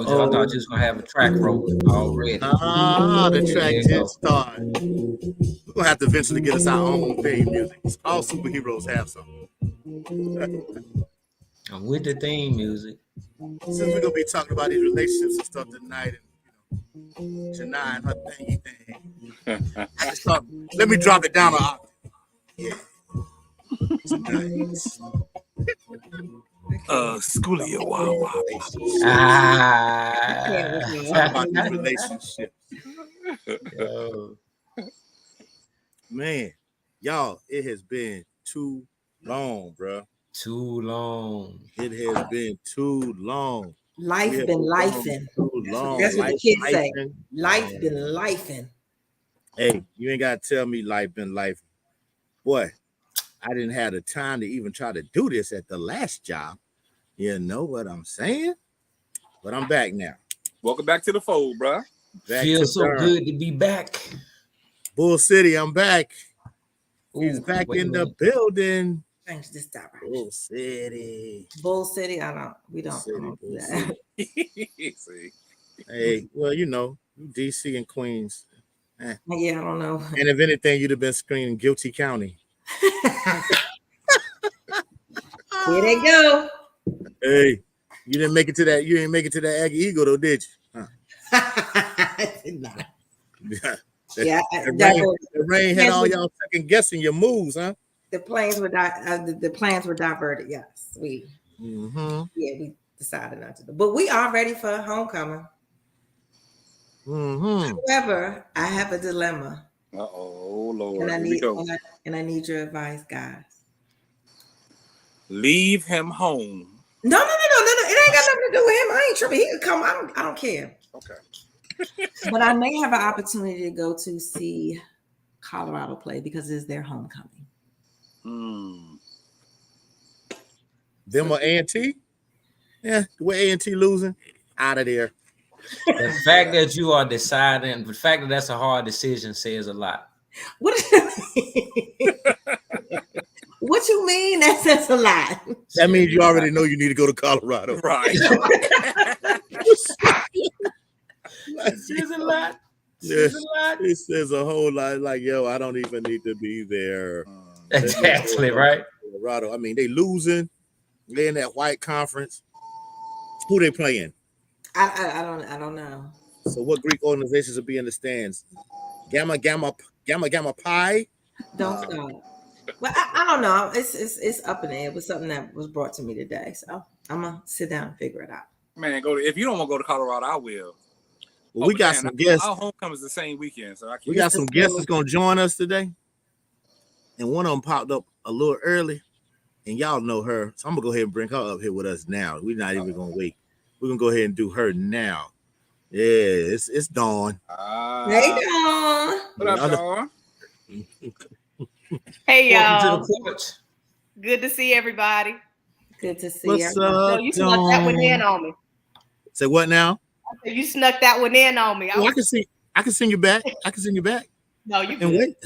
I thought you was gonna have a track roll already. The track There you just go. started. We're gonna have to eventually get us our own theme music. All superheroes have some. I'm with the theme music. Since we're gonna be talking about these relationships and stuff tonight, and Janai and her thingy thing, I just thought, let me drop it down a octave. Yeah. Tonight. Schoolie Wawa. Talk about these relationships. Yo. Man, y'all, it has been too long, bro. Too long. It has been too long. Life been lifing. Too long. That's what the kids say. Lifing. Life been lifing. Hey, you ain't gotta tell me life been life. Boy, I didn't have the time to even try to do this at the last job. You know what I'm saying? But I'm back now. Welcome back to the fold, bro. Feels so good to be back. Bull City, I'm back. He's Ooh, back wait a in the minute. building. Change this stop right. Bull City. Bull City. We don't do that. See. Hey, well, you know, DC and Queens. Yeah, I don't know. And if anything, you'd have been screaming Guilty County. Here they go. Hey, you didn't make it to that. You didn't make it to that Aggie Eagle, though, did you? Nah. Yeah. The rain had all y'all second guessing your moves, huh? The plans were the plans were diverted. Yes, we decided not to do. But we are ready for homecoming. However, I have a dilemma. Oh Lord. And I need your advice, guys. Leave him home. No. It ain't got nothing to do with him. I ain't tripping. He could come. I don't care. Okay. But I may have an opportunity to go to see Colorado play because it's their homecoming. Them or A&T? Yeah, the way A&T losing, out of there. The fact that you are deciding, the fact that that's a hard decision says a lot. What you mean? That says a lot. That means you already know you need to go to Colorado. Right. It says a lot. It says a whole lot. Like, yo, I don't even need to be there. Exactly, right? Colorado. I mean, they losing. They in that white conference. Who they playing? I don't know. So what Greek organizations will be in the stands? Gamma Pi. Don't know. Well, I don't know. It's up in the air. It was something that was brought to me today. So I'm gonna sit down and figure it out. Man, if you don't want to go to Colorado, I will. Well, we got some guests. Our homecoming is the same weekend, so I can't. We got some guests that's gonna join us today, and one of them popped up a little early, and y'all know her, so I'm gonna go ahead and bring her up here with us now. We're not even gonna wait. We're gonna go ahead and do her now. Yeah, it's Dawn. Hey, Dawn. What up, Dawn? Hey, y'all. Welcome to the porch. Good to see everybody. Good to see What's you. up, You snuck that one in on me. Say what now? You snuck that one in on me. I can sing you back. I can sing you back. No, you And good. wait.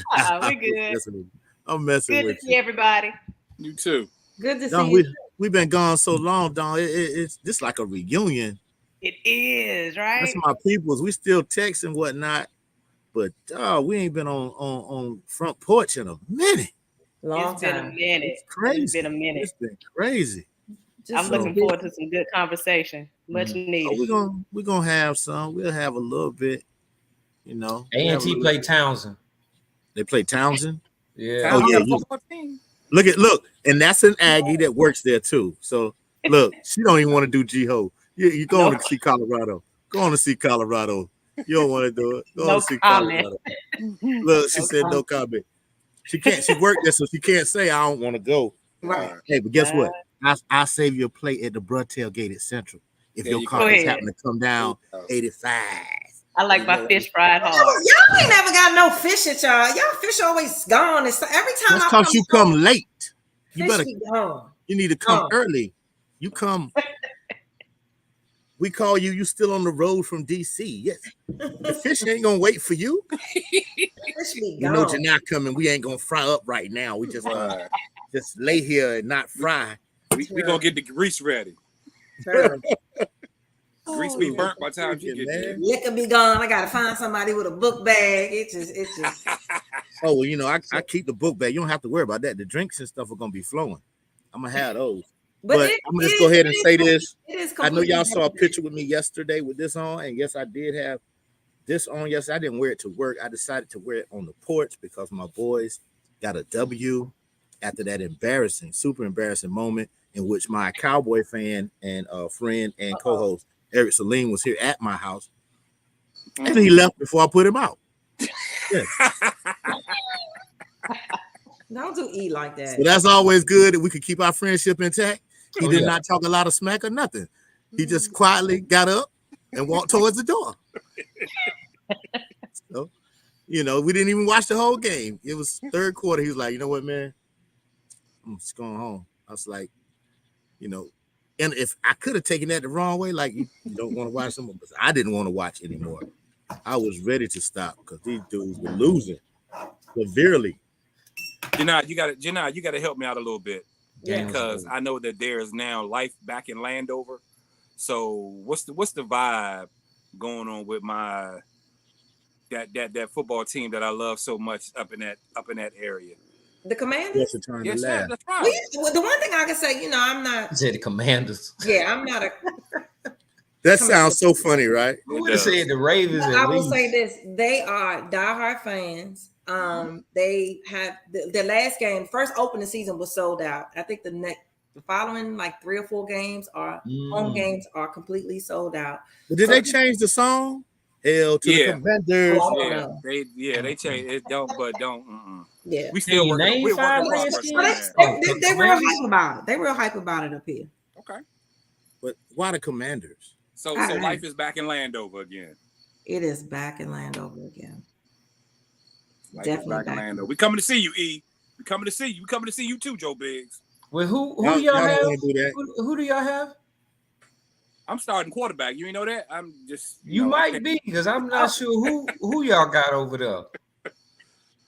We're good. I'm messing Good with to see everybody. You too. Good to Dawn, see you. we've been gone so long, Dawn. It's just like a reunion. It is, right? That's my peoples. We still text and whatnot, but we ain't been on front porch in a minute. Long Been a time. minute. It's crazy. It's been a minute. It's been crazy. I'm looking forward to some good conversation. Much needed. We're gonna have some. We'll have a little bit, you know. A&T play Townsend. They play Townsend. Yeah. Oh yeah. Look, and that's an Aggie that works there too. So look, she don't even want to do G-Ho. You going to see Colorado. Go on to see Colorado. You don't want to do it. Go on to see Colorado. Look, she said no comment. She can't. She worked there, so she can't say I don't want to go. Right. Hey, but guess what? I'll save you a plate at the Bruh Tailgate at Central if your car is happening to come down 85. I like my fish fried hard. Y'all ain't never got no fish at y'all. Y'all fish always gone. It's every time That's because you come late. You better. Gone. You need to come early. You come. We call you. You still on the road from DC? Yes. The fish ain't gonna wait for you. You know you're not coming. We ain't gonna fry up right now. We just lay here and not fry. We gonna get the grease ready. Grease be burnt by the time you get there. Liquor be gone. I gotta find somebody with a book bag. It's just. Oh well, you know, I keep the book bag. You don't have to worry about that. The drinks and stuff are gonna be flowing. I'm gonna have those. But I'm gonna just go ahead and say this. I know y'all saw a picture with me yesterday with this on, and yes, I did have this on. Yes, I didn't wear it to work. I decided to wear it on the porch because my boys got a W after that super embarrassing moment in which my Cowboy fan and friend and co-host Eric Saline was here at my house, and he left before I put him out. Yes. Don't do E like that. So that's always good that we could keep our friendship intact. He did not talk a lot of smack or nothing. He just quietly got up and walked towards the door. So, you know, we didn't even watch the whole game. It was third quarter. He was like, you know what, man? I'm just going home. I was like, you know, and if I could have taken that the wrong way, like you don't want to watch them, but I didn't want to watch anymore. I was ready to stop because these dudes were losing severely. Janai, you gotta help me out a little bit. Yeah. Because I know that there is now life back in Landover. So what's the vibe going on with my that football team that I love so much up in that area? The Commanders? Yes, that's right. Well, the one thing I can say, you know, I'm not. You said the Commanders. Yeah, I'm not a. That sounds so funny, right? I would have said the Ravens. I will say this: they are diehard fans. They have the last game, first opening season was sold out. I think the following like 3 or 4 games are home games are completely sold out. But did they change the song? Hell to the Commanders. Oh, they changed it. Don't. Yeah, we still working. We're working. They real hype about it. They real hype about it up here. Okay. But why the Commanders? So life is back in Landover again. It is back in Landover again. Definitely back in Landover. We coming to see you, E. We coming to see you. We coming to see you too, Joe Biggs. Well, who do y'all have? Who do y'all have? I'm starting quarterback. You ain't know that? I'm just. You might be because I'm not sure who y'all got over there.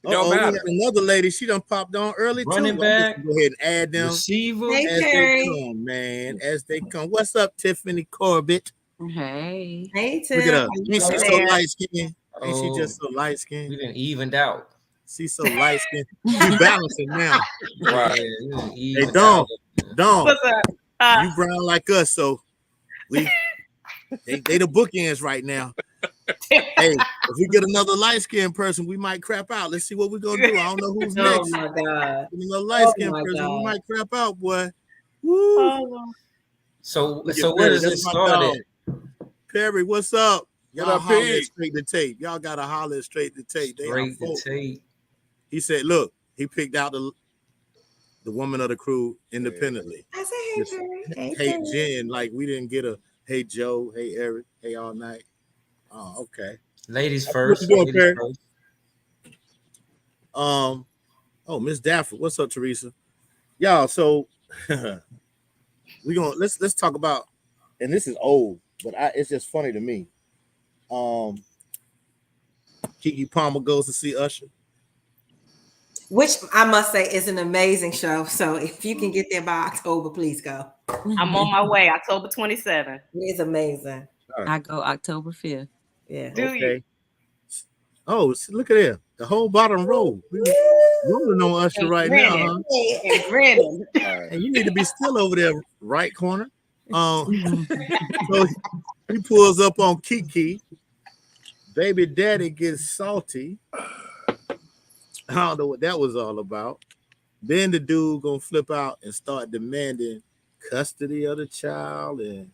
Don't matter. Another lady, she done popped on early running too. back. Go ahead and add them. Receiver. Hey, as Terry. they come, man. As they come. What's up, Tiffany Corbett? Hey. Hey, Tim. Look at her. Ain't she so light skinned? Ain't she just so light skinned? We done evened out. She's so light skinned. We balancing now. Right. Hey, Dawn. What's up? You brown like us, so they the bookends right now. Hey, if we get another light skinned person, we might crap out. Let's see what we're gonna do. I don't know who's next. Oh my God. Another light skinned person, we might crap out, boy. Woo. Oh. So where does it start at? Perry, what's up? Y'all What up, holler Pete? straight to tape. Y'all gotta holler straight to tape. Straight to tape. He said, look, he picked out the woman of the crew independently. I said, hey, Perry. Hey, Jen, like we didn't get a hey Joe, hey Eric, hey all night. Oh, okay. Ladies first. What you doing, Perry? Oh, Miss Dafford. What's up, Teresa? Y'all, so we gonna let's talk about, and this is old, but it's just funny to me. Keke Palmer goes to see Usher. Which I must say is an amazing show. So if you can get there by October, please go. I'm on my way, October 27th. It's amazing. I go October 5th. Yeah. Do you? Oh, look at there. The whole bottom row. You don't know Usher right now, huh? And grinning. And you need to be still over there, right corner. So he pulls up on Keke. Baby daddy gets salty. I don't know what that was all about. Then the dude gonna flip out and start demanding custody of the child, and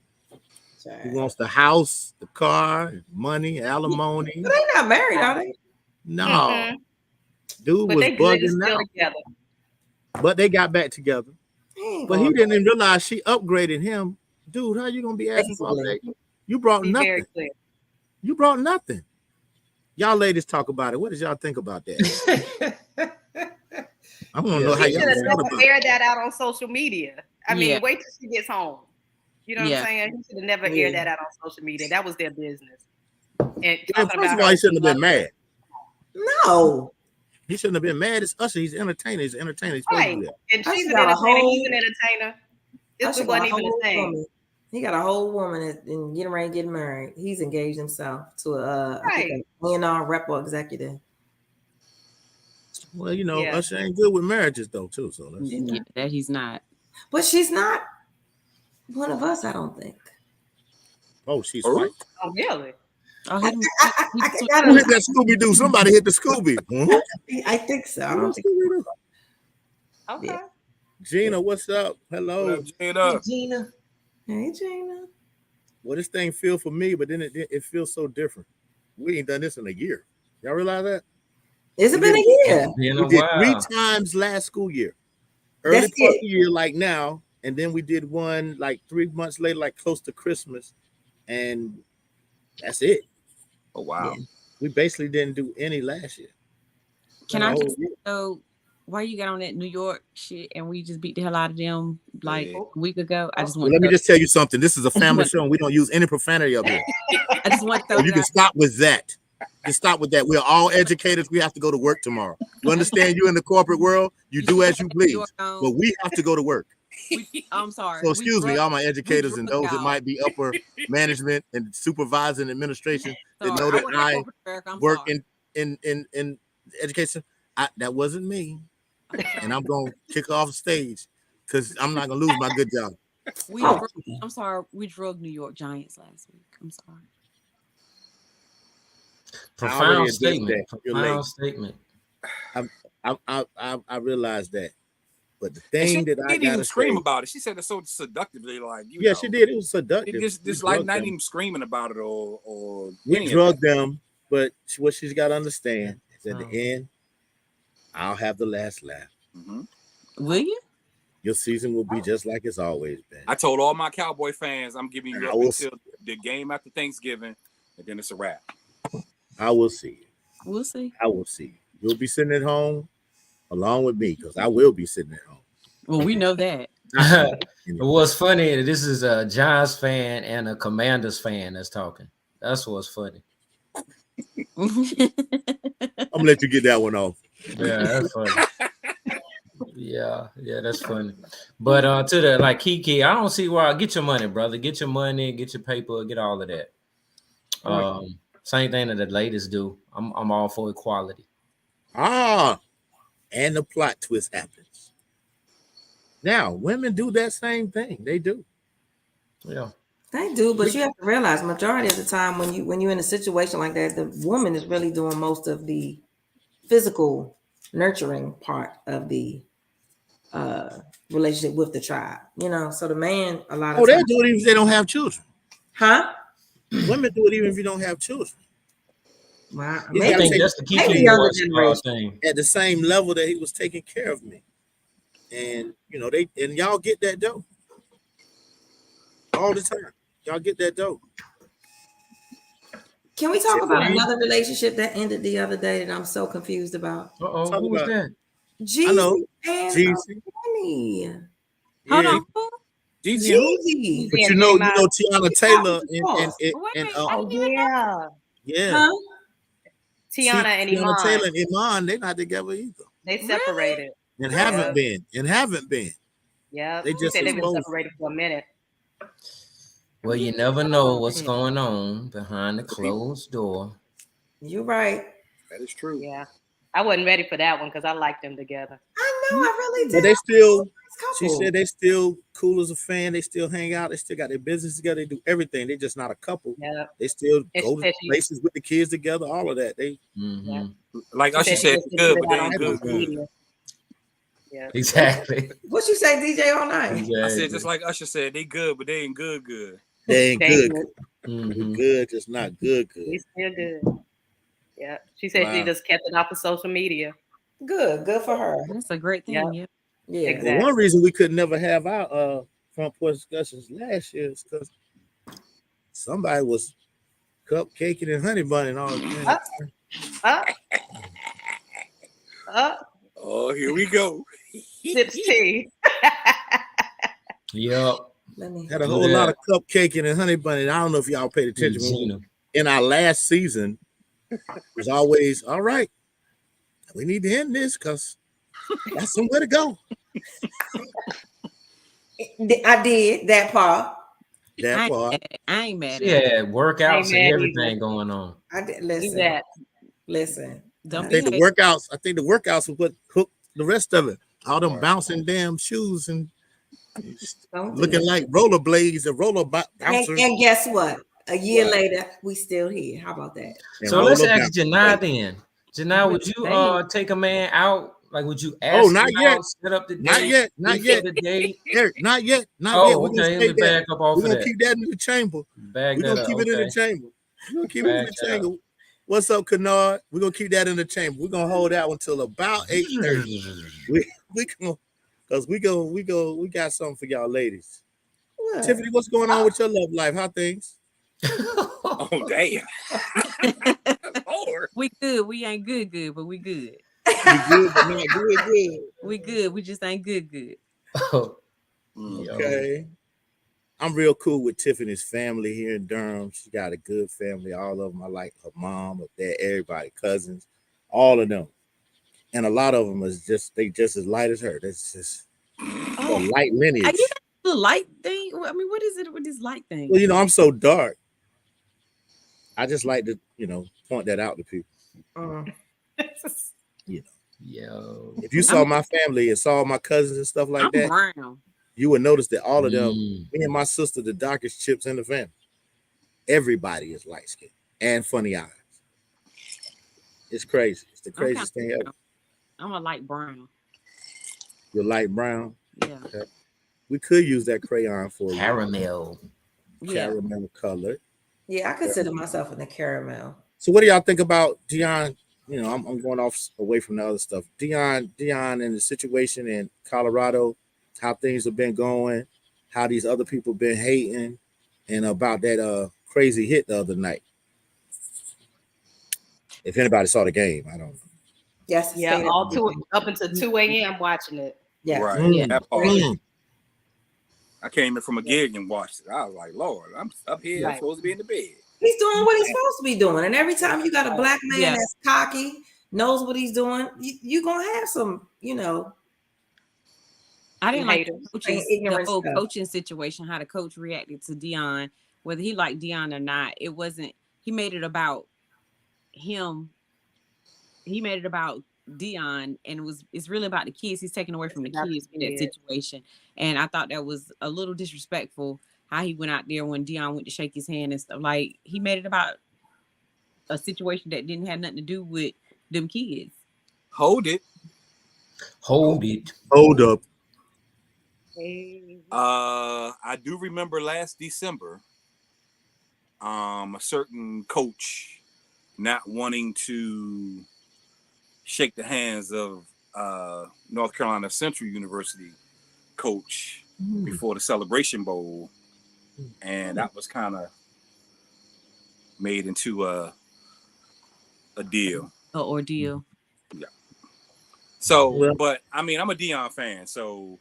he wants the house, the car, money, alimony. But they not married, are they? No, Mm-hmm. dude But was they good bugging still out. together. But they got back together. But he didn't even realize she upgraded him. Dude, how you gonna be asking for that? You brought Be very nothing. clear. You brought nothing. Y'all ladies talk about it. What does y'all think about that? I want to know how He y'all should have feel never about it. aired that out on social media. I mean, Yeah. wait till she gets home. You know what I'm saying? He should have never aired that out on social media. That was their business. And Yeah, talking first of about all, he shouldn't have been mad. No. He shouldn't have been mad. It's Usher. He's an entertainer. He's an entertainer. He's supposed to right. do that. And she's Usher an got a entertainer. whole- He's an entertainer. This Usher wasn't got a even the whole same. woman. He got a whole woman and getting ready to get married. He's engaged himself to I think a A&R rep or executive. Well, Usher ain't good with marriages though, too. So that he's not. But she's not one of us, I don't think. Oh, she's white. Oh, really? Oh, who hit that Scooby Doo? Somebody hit the Scooby. I think so. I don't think so. Okay. Yeah. Gina, what's up? Hello, what up, Gina. Hey, Gina. Hey, Gina. Well, this thing feel for me, but then it feels so different. We ain't done this in a year. Y'all realize that? It's been a year. We did 3 times last school year. Early part of the year, like now, and then we did one like 3 months later, like close to Christmas, and that's it. Oh wow. Yeah. We basically didn't do any last year. Can I just know why you got on that New York shit and we just beat the hell out of them like a week ago? I just want. Let me just tell you something. This is a family show, and we don't use any profanity up here. I just want to. So you can stop with that. Just stop with that. We're all educators. We have to go to work tomorrow. You understand? You in the corporate world, you do as you please, but we have to go to work. I'm sorry. So excuse me, all my educators and those that might be upper management and supervising administration that know that I work in education. That wasn't me, and I'm gonna kick off the stage because I'm not gonna lose my good job. I'm sorry. We drug New York Giants last week. I'm sorry. Profound statement. Profound statement. I realized that. But the thing that I didn't even scream about it. She said it so seductively, like she did. It was seductive. Just like not even screaming about it or we drugged them. But what she's got to understand is at the end, I'll have the last laugh. Mm-hmm. Will you? Your season will be just like it's always been. I told all my Cowboy fans I'm giving you up until the game after Thanksgiving, and then it's a wrap. I will see you. We'll see. I will see you. You'll be sitting at home along with me because I will be sitting at home. Well, we know that. What's funny, this is a Giants fan and a Commanders fan that's talking. That's what's funny. I'm gonna let you get that one off. Yeah, that's funny. Yeah, that's funny. But to the like Kiki, I don't see why. Get your money, brother. Get your money, get your paper, get all of that. Same thing that the ladies do. I'm all for equality. And the plot twist happens. Now, women do that same thing. They do. Yeah. They do, but you have to realize majority of the time when you're in a situation like that, the woman is really doing most of the physical nurturing part of the relationship with the tribe. So the man a lot of they do it even if they don't have children. Huh? Women do it even if you don't have children. Wow. I think that's the Kiki thing. At the same level that he was taking care of me. And y'all get that dough all the time. Y'all get that dough. Can we talk about another relationship that ended the other day that I'm so confused about? Who was that? I know. Jeezy. Hold on. Jeezy. But you know Tiana Taylor yeah. Tiana and Iman. Taylor and Iman, they're not together either. They separated. And haven't been. Yeah. They just said they've been separated for a minute. Well, you never know what's going on behind the closed door. You're right. That is true. Yeah. I wasn't ready for that one because I liked them together. I know, I really did. But they still, she said they still cool as a fan. They still hang out. They still got their business together. They do everything. They're just not a couple. Yeah. They still go to places with the kids together, all of that. They like Usher said, good, but they ain't good. Yeah. Exactly. What you say, DJ all night? Exactly. I said just like Usher said, they good, but they ain't good. They ain't good. Mm-hmm. Good, just not good. They still good. Yeah. She said she just kept it off of social media. Good for her. That's a great thing. Yeah. Exactly. Well, one reason we could never have our front porch discussions last year is because somebody was cupcaking and honey bunning and all that. Oh, here we go. Sips tea. Yep. Had a whole lot of cupcaking and honey bunning. I don't know if y'all paid attention. In our last season, it was always, all right, we need to end this because that's somewhere to go. I did that part. That part. I ain't mad at Yeah, workouts and everything either. going on. I did listen. Listen. Don't I be think the workouts was what hooked the rest of it. All them bouncing damn shoes and looking like rollerblades and bouncers. And guess what? A year later, we still here. How about that? And So let's roller ask bouncers. Janai then. Janai, would you take a man out? Like, would you ask Oh, him not yet. out, set up the date? Not yet. Not yet. The date? Eric, not yet. Not yet. Oh, We're gonna okay. Let stay me there. back up off We're of gonna that. keep that in the chamber. Back We're that gonna up. keep it in Okay. the chamber. We're gonna keep it in Back the that up. chamber. What's up, Kennard? We're gonna keep that in the chamber. We're gonna hold that until about 8:30. we gonna because we got something for y'all ladies. What? Tiffany, what's going on with your love life? How things? Oh damn. Lord. We good. We ain't good, but we good. We good, but not good. We good. We just ain't good. Okay. I'm real cool with Tiffany's family here in Durham. She got a good family. All of them. I like her mom, her dad, everybody, cousins, all of them. And a lot of them is they just as light as her. That's just a light lineage. Are you the light thing? I mean, what is it with this light thing? Well, I'm so dark. I just like to, point that out to people. Yo. If you saw my family and saw my cousins and stuff like that, brown. you would notice that all of them, me and my sister, the darkest chips in the family. Everybody is light skinned and funny eyes. It's crazy. It's the craziest thing ever. I'm a light brown. You're light brown. Yeah. Okay. We could use that crayon for caramel. Caramel color. Yeah, I consider myself in the caramel. So what do y'all think about Dion? I'm going off away from the other stuff. Dion and the situation in Colorado, how things have been going, how these other people been hating, and about that crazy hit the other night. If anybody saw the game, I don't know. Yes. Yeah, up until 2 a.m. watching it. Yeah. Right. Yeah. That part. I came in from a gig and watched it. I was like, Lord, I'm up here. I'm supposed to be in the bed. He's doing what he's supposed to be doing. And every time you got a black man that's cocky, knows what he's doing, you're going to have some, I didn't like the whole stuff. coaching situation, how the coach reacted to Dion, whether he liked Dion or not. It wasn't, he made it about him. He made it about Dion, and it's really about the kids. He's taking away from the kids in that situation. And I thought that was a little disrespectful how he went out there when Dion went to shake his hand and stuff. Like, he made it about a situation that didn't have nothing to do with them kids. Hold it. Hold up. I do remember last December, a certain coach not wanting to shake the hands of North Carolina Central University coach before the Celebration Bowl, and that was kind of made into a deal. An ordeal. Yeah. So, but I mean, I'm a Dion fan, so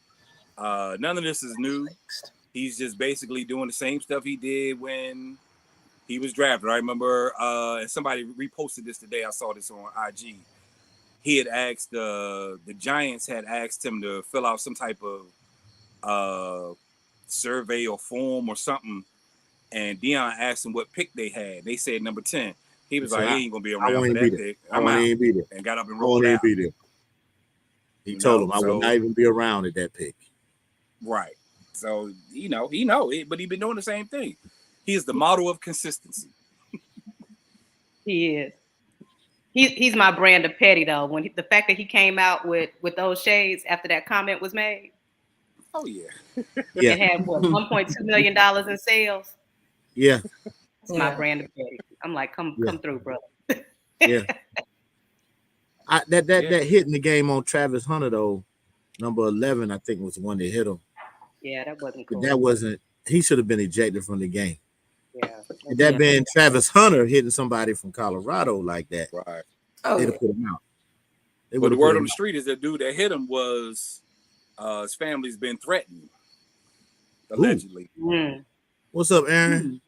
none of this is new. He's just basically doing the same stuff he did when he was drafted. I remember, and somebody reposted this today. I saw this on IG. He had asked the Giants had asked him to fill out some type of survey or form or something, and Dion asked him what pick they had. They said number 10. He was like, he ain't gonna be around for that pick. I'm out. And got up and rolled out. He told him I will not even be around at that pick. Right. So he know it, but he been doing the same thing. He is the model of consistency. He is. He's my brand of petty though. When the fact that he came out with those shades after that comment was made. Oh yeah. It had what, $1.2 million in sales. Yeah. It's my brand of petty. I'm like, come through, brother. Yeah. That hit in the game on Travis Hunter though, number 11, I think was the one that hit him. Yeah, that wasn't cool. But that wasn't. He should have been ejected from the game. Yeah. And that being Travis Hunter hitting somebody from Colorado like that, right? They'd have put him out. But the word on the street is that dude that hit him was his family's been threatened, allegedly. What's up, Aaron?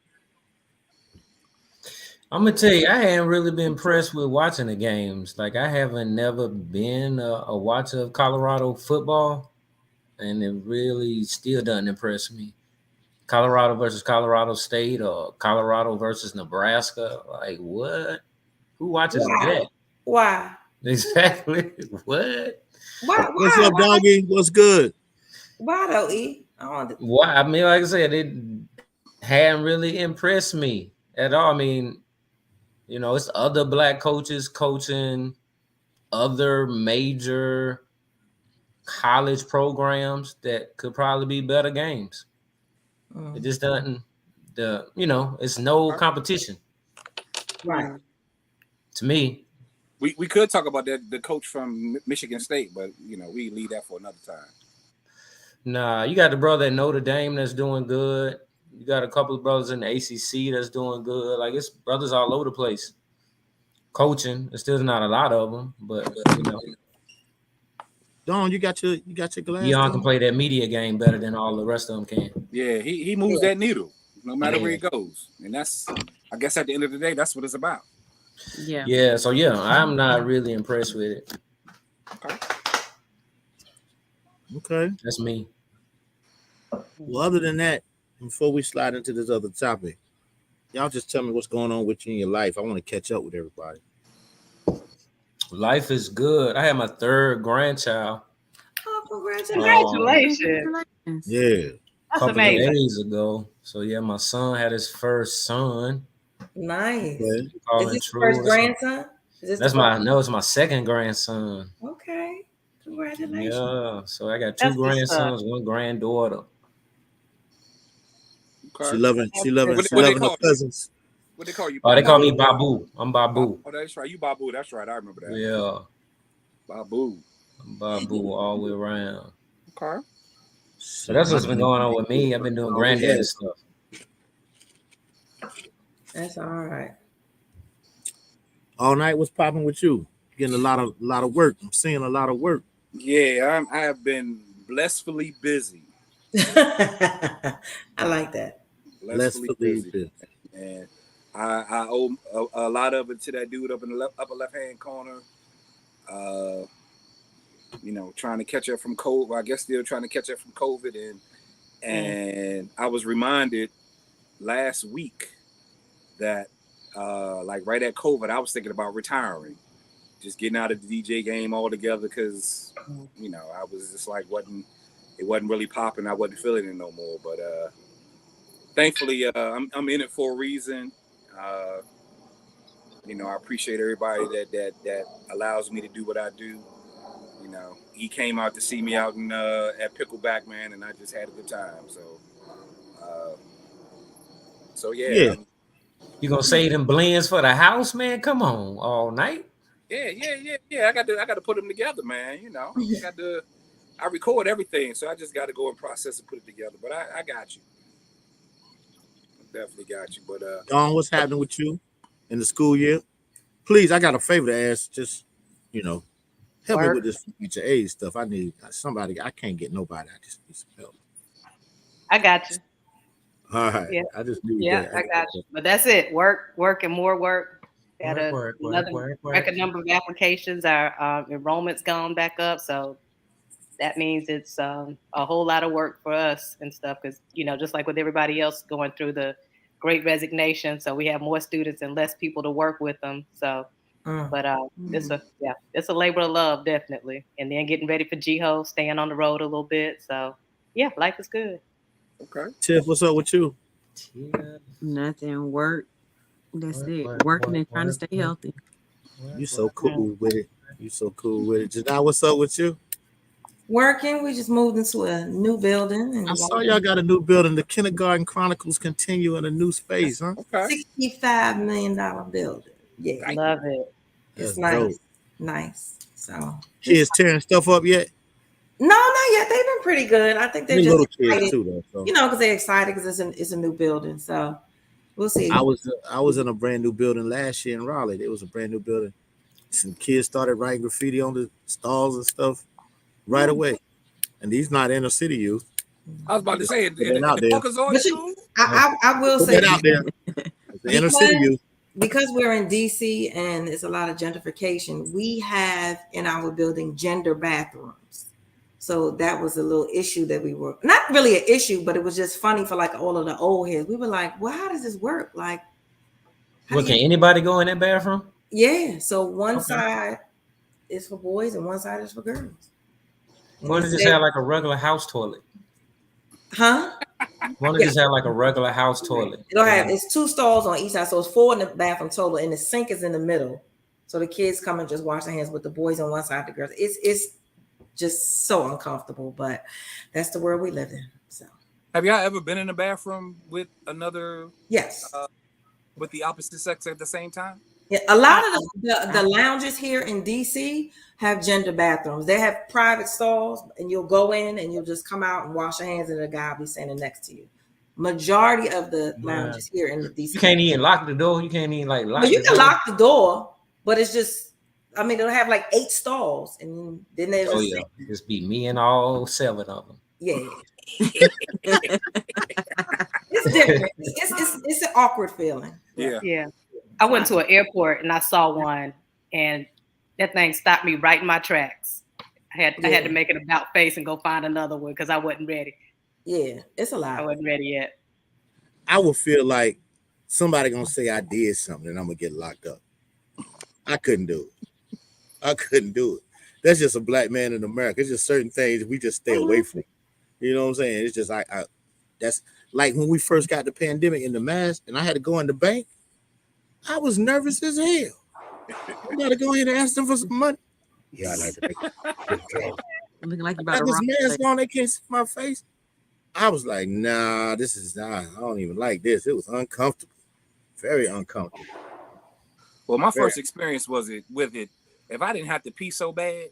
I'm gonna tell you, I haven't really been impressed with watching the games. Like, I haven't never been a watcher of Colorado football, and it really still doesn't impress me. Colorado versus Colorado State or Colorado versus Nebraska. Like what? Who watches that? Why? Exactly. What? What's up, doggy? What's good? Why though, E? Why? I mean, like I said, it hadn't really impressed me at all. I mean, you know, it's other black coaches coaching other major college programs that could probably be better games. It just doesn't. It's no competition. Right. To me. We could talk about that the coach from Michigan State, but we leave that for another time. Nah, you got the brother at Notre Dame that's doing good. You got a couple of brothers in the ACC that's doing good. Like it's brothers all over the place. Coaching, there's still not a lot of them, but Don, you got your glass. Deion can play that media game better than all the rest of them can. Yeah, he moves that needle no matter where he goes, and that's, I guess, at the end of the day, that's what it's about. Yeah. Yeah. So I'm not really impressed with it. Okay. That's me. Well, other than that, before we slide into this other topic, y'all just tell me what's going on with you in your life. I want to catch up with everybody. Life is good. I had my third grandchild. Oh, Congratulations. Yeah. That's couple amazing. of days ago. So yeah, my son had his first son. Nice. Okay. Is this your first grandson? It's my second grandson. Okay. Congratulations. Yeah. So I got two grandsons, one granddaughter. Okay. She loving her cousins. What they call you? Oh, they call me Babu. I'm Babu. Oh, that's right. You Babu. That's right. I remember that. Yeah. Babu. I'm Babu all the way around. Okay. So that's what's been going on with me. I've been doing granddaddy stuff. That's all right. All night, what's popping with you? Getting a lot of work. I'm seeing a lot of work. Yeah, I have been blissfully busy. I like that. Blissfully busy. And I owe a lot of it to that dude up in the upper left-hand corner. Trying to catch up from COVID. Well, I guess still trying to catch up from COVID. And I was reminded last week that like right at COVID, I was thinking about retiring, just getting out of the DJ game altogether because I was just like it wasn't really popping. I wasn't feeling it no more. But thankfully, I'm in it for a reason. I appreciate everybody that allows me to do what I do. He came out to see me out in at Pickleback, man, and I just had a good time. So yeah. You gonna save them blends for the house, man? Come on, all night. Yeah. I got to put them together, man. I record everything, so I just got to go and process and put it together. But I got you. I definitely got you. But Don, what's happening with you in the school year? Please, I got a favor to ask. Just help me with this future aid stuff. I need somebody. I can't get nobody. I just need some help. I got you. All right. Yeah. I just need that. I got you. But that's it. Work, and more work. Got another record number of applications. Our enrollment's gone back up, so that means it's a whole lot of work for us and stuff. Because just like with everybody else going through the Great Resignation, so we have more students and less people to work with them. So. But it's a labor of love, definitely. And then getting ready for GHO, staying on the road a little bit. So yeah, life is good. Okay. Tiff, what's up with you? Nothing. Work. That's it. Working and trying to stay healthy. You so cool with it. Janelle, what's up with you? Working. We just moved into a new building. And I saw y'all got a new building. The Kindergarten Chronicles continue in a new space, huh? Okay. $65 million building. Yeah. I love it. It's nice. So kids tearing stuff up yet? No, not yet. They've been pretty good. I think they're just little excited, kids too, though. So. Because they're excited because it's a new building. So we'll see. I was in a brand new building last year in Raleigh. It was a brand new building. Some kids started writing graffiti on the stalls and stuff right away. And these not inner city youth. I was about to say I will say out there. The inner city youth. Because we're in DC and it's a lot of gentrification, we have in our building gender bathrooms. So that was a little issue that we were not really an issue, but it was just funny for like all of the old heads. We were like, well, how does this work? Like, can anybody go in that bathroom? Yeah. So one side is for boys and one side is for girls. Why does this have like a regular house toilet? Huh? Why does this have like a regular house toilet? It's 2 stalls on each side, so it's 4 in the bathroom total, and the sink is in the middle. So the kids come and just wash their hands with the boys on one side, the girls. It's just so uncomfortable, but that's the world we live in. So, have y'all ever been in a bathroom with another? Yes. With the opposite sex at the same time? Yeah, a lot of the lounges here in DC have gender bathrooms. They have private stalls, and you'll go in and you'll just come out and wash your hands, and the guy will be standing next to you. Majority of the lounges here in the DC. You can't even lock the door. You can't even like lock. Well, you can lock the door, but it's just, I mean, they'll have like 8 stalls, and then there's just be me and all 7 of them. Yeah. It's different. It's an awkward feeling. Yeah. I went to an airport and I saw one, and that thing stopped me right in my tracks. I had to make an about face and go find another one because I wasn't ready. Yeah, it's a lot. I wasn't ready yet. I would feel like somebody gonna say I did something and I'm gonna get locked up. I couldn't do it. That's just a black man in America. It's just certain things we just stay away from. You know what I'm saying? It's just that's like when we first got the pandemic in the mask and I had to go in the bank. I was nervous as hell. I gotta go in and ask them for some money. Yeah, I like to make looking like you about to this mask on, they can't see my face. I was like, nah, this is not. I don't even like this. It was uncomfortable, very uncomfortable. Well, my first experience with it. If I didn't have to pee so bad,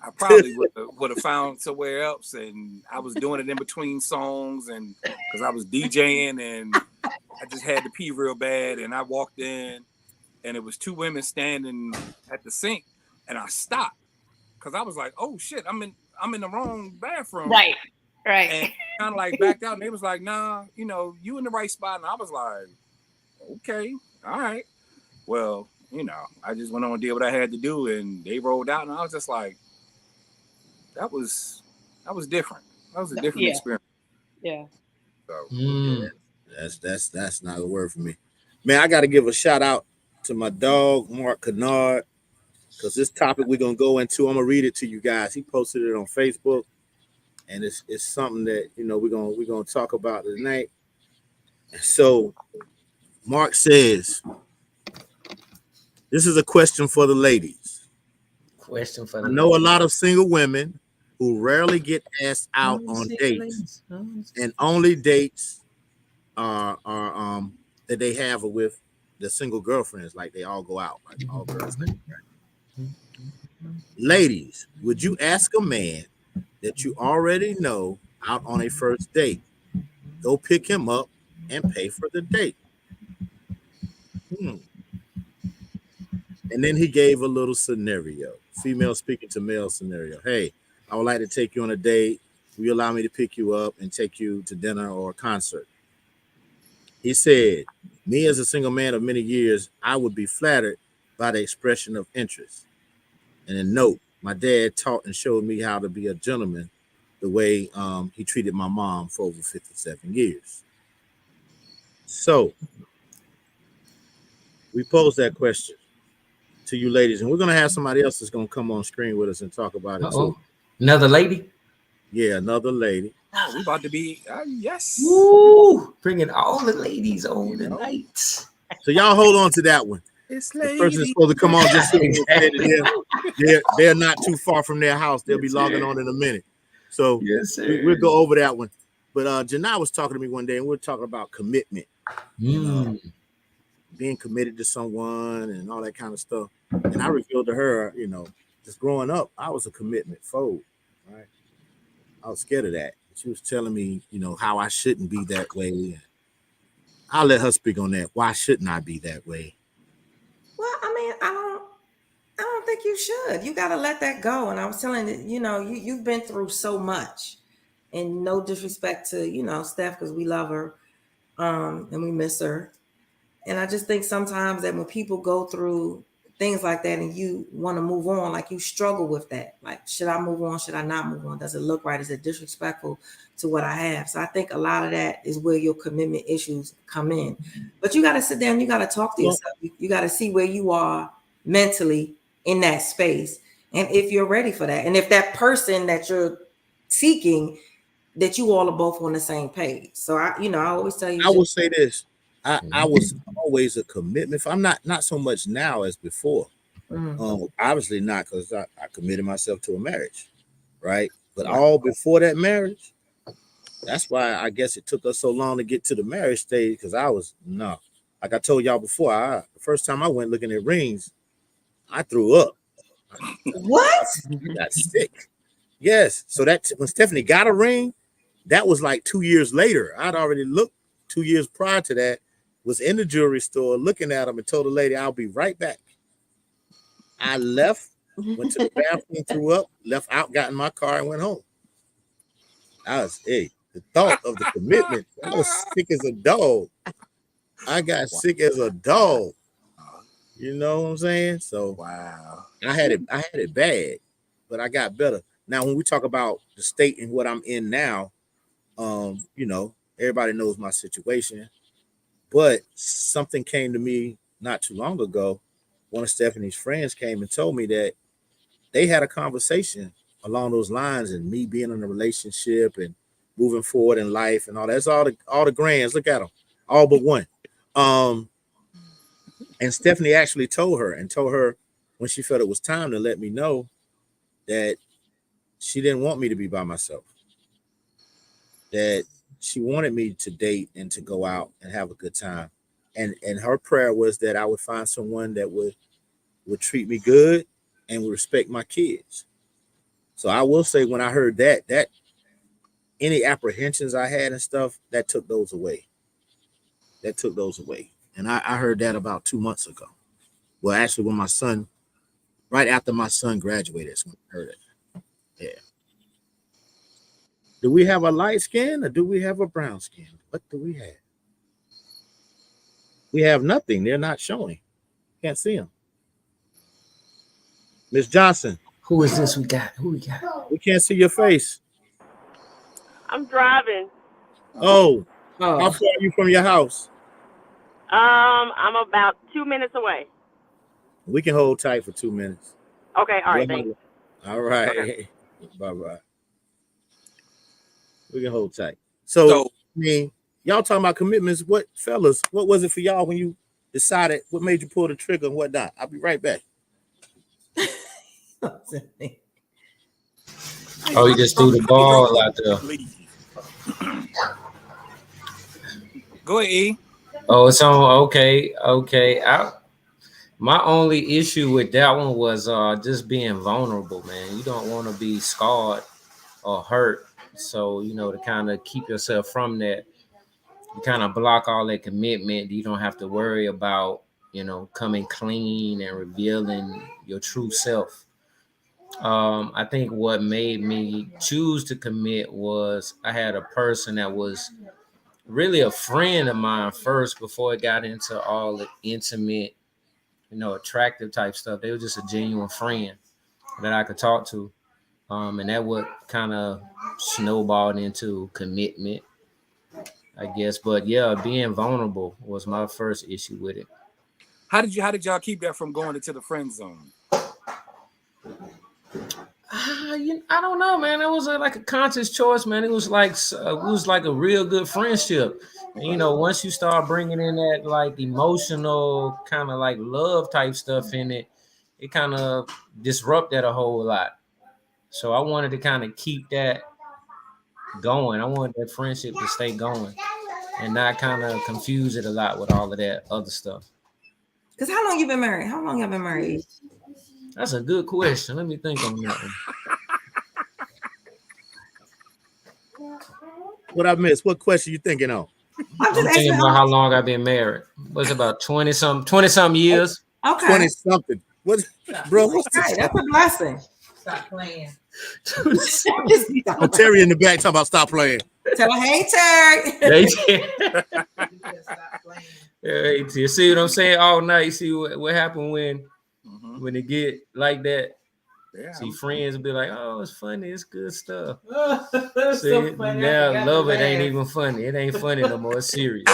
I probably would have found somewhere else. And I was doing it in between songs, and because I was DJing, and I just had to pee real bad. And I walked in, and it was 2 women standing at the sink, and I stopped because I was like, "Oh shit, I'm in the wrong bathroom." Right. And kind of like backed out, and they was like, "Nah, you in the right spot." And I was like, "Okay, all right." Well, I just went on and did what I had to do, and they rolled out, and I was just like, that was different. That was a different experience. Yeah. So that's not a word for me. Man, I got to give a shout out to my dog, Mark Kennard, because this topic we're going to go into, I'm going to read it to you guys. He posted it on Facebook, and it's something that, we're going to talk about tonight. So Mark says, this is a question for the ladies. I know a lot of single women who rarely get asked out on dates, and only dates are that they have with the single girlfriends, like they all go out, like all girls. Ladies, would you ask a man that you already know out on a first date, go pick him up and pay for the date? And then he gave a little scenario, female speaking to male scenario. Hey, I would like to take you on a date. Will you allow me to pick you up and take you to dinner or a concert? He said, me as a single man of many years, I would be flattered by the expression of interest. And then note, my dad taught and showed me how to be a gentleman the way he treated my mom for over 57 years. So we posed that question to you ladies, and we're going to have somebody else that's going to come on screen with us and talk about it too. Another lady? Yeah, another lady. Oh, we about to be, yes. Woo! Bringing all the ladies on tonight. So y'all hold on to that one. The person is supposed to come on just so they're not too far from their house. They'll be logging on in a minute. So we'll go over that one. But Janai was talking to me one day, and we were talking about commitment. Being committed to someone and all that kind of stuff. And I revealed to her, just growing up, I was a commitment phobe, right? I was scared of that. She was telling me, how I shouldn't be that way. I'll let her speak on that. Why shouldn't I be that way? Well, I mean, I don't think you should. You got to let that go. And I was telling you, you've been through so much, and no disrespect to, Steph, because we love her and we miss her. And I just think sometimes that when people go through things like that, and you want to move on, like you struggle with that. Like, should I move on? Should I not move on? Does it look right? Is it disrespectful to what I have? So I think a lot of that is where your commitment issues come in. But you got to sit down, you got to talk to yourself. You got to see where you are mentally in that space, and if you're ready for that, and if that person that you're seeking, that you all are both on the same page. So I always tell you, I will say this. I was always a commitment. I'm not so much now as before. Obviously not, because I committed myself to a marriage, right? But all before that marriage, that's why I guess it took us so long to get to the marriage stage, because I was like I told y'all before, the first time I went looking at rings, I threw up. What? I got sick. Yes. So that when Stephanie got a ring, that was like 2 years later. I'd already looked 2 years prior to that, was in the jewelry store looking at them, and told the lady, I'll be right back. I left, went to the bathroom, threw up, left out, got in my car, and went home. The thought of the commitment, I was sick as a dog. I got sick as a dog. You know what I'm saying? So wow. I had it bad, but I got better. Now, when we talk about the state and what I'm in now, everybody knows my situation, but something came to me not too long ago. One of Stephanie's friends came and told me that they had a conversation along those lines, and me being in a relationship and moving forward in life and all that. That's all the grands. Look at them, all but one. And Stephanie actually told her when she felt it was time to let me know that she didn't want me to be by myself, that she wanted me to date and to go out and have a good time. And her prayer was that I would find someone that would treat me good and would respect my kids. So I will say, when I heard that any apprehensions I had and stuff, that took those away. And I heard that about 2 months ago. Well, actually, when my son, right after my son graduated, that's when I heard it. Yeah. Do we have a light skin or do we have a brown skin? What do we have? We have nothing. They're not showing. Can't see them. Miss Johnson. Who is this we got? Who we got? We can't see your face. I'm driving. Oh. How far are you from your house? I'm about 2 minutes away. We can hold tight for 2 minutes. Okay, all right, thanks. All right. Okay. Bye-bye. We can hold tight. So, I mean, y'all talking about commitments. What was it for y'all when you decided? What made you pull the trigger and whatnot? I'll be right back. Oh, you just threw the ball out there. Go ahead, E. Oh, it's on. Okay. My only issue with that one was just being vulnerable, man. You don't want to be scarred or hurt. So, to kind of keep yourself from that, you kind of block all that commitment. You don't have to worry about, coming clean and revealing your true self. I think what made me choose to commit was I had a person that was really a friend of mine first before it got into all the intimate, attractive type stuff. They were just a genuine friend that I could talk to. And that would kind of snowballed into commitment, I guess. But yeah, being vulnerable was my first issue with it. How did y'all keep that from going into the friend zone? I don't know, man. It was like a conscious choice, man. It was like a real good friendship. And, once you start bringing in that like emotional kind of like love type stuff in it, it kind of disrupted a whole lot. So I wanted to kind of keep that going. I wanted that friendship to stay going and not kind of confuse it a lot with all of that other stuff. Because how long you been married? How long y'all been married? That's a good question. Let me think on that one. What I missed? What question you thinking on? I'm thinking about how long I've been married. What's about 20-something years? Okay. 20-something. What, bro? What's that's a blessing. Stop playing. Terry in the back talking about stop playing. Tell her, hey, Terry. Hey, Terry. Hey, Terry. See what I'm saying? All night. See what happened when when it get like that. Yeah, See, friends will be like, "Oh, it's funny, it's good stuff." That's See, so funny. now I love it ain't even funny. It ain't funny no more. It's serious.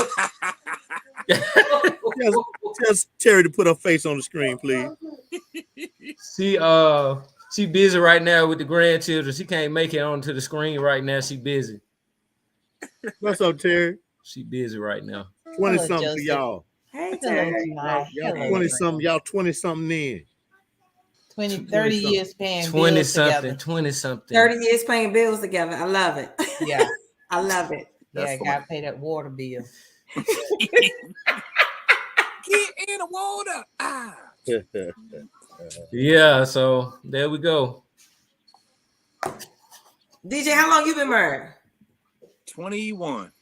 Tell Terry to put her face on the screen, please. She busy right now with the grandchildren. She can't make it onto the screen right now. She busy. What's up, Terry? She busy right now. 20 something to y'all. Hey, Terry. Y'all 20 something. Y'all 20 something in. 30 years paying 20 bills something, together. 20 something. 30 years paying bills together. I love it. Yeah. I love it. Yeah, gotta pay that water bill. Get in the water. Yeah, so there we go. DJ, how long you been married? 21.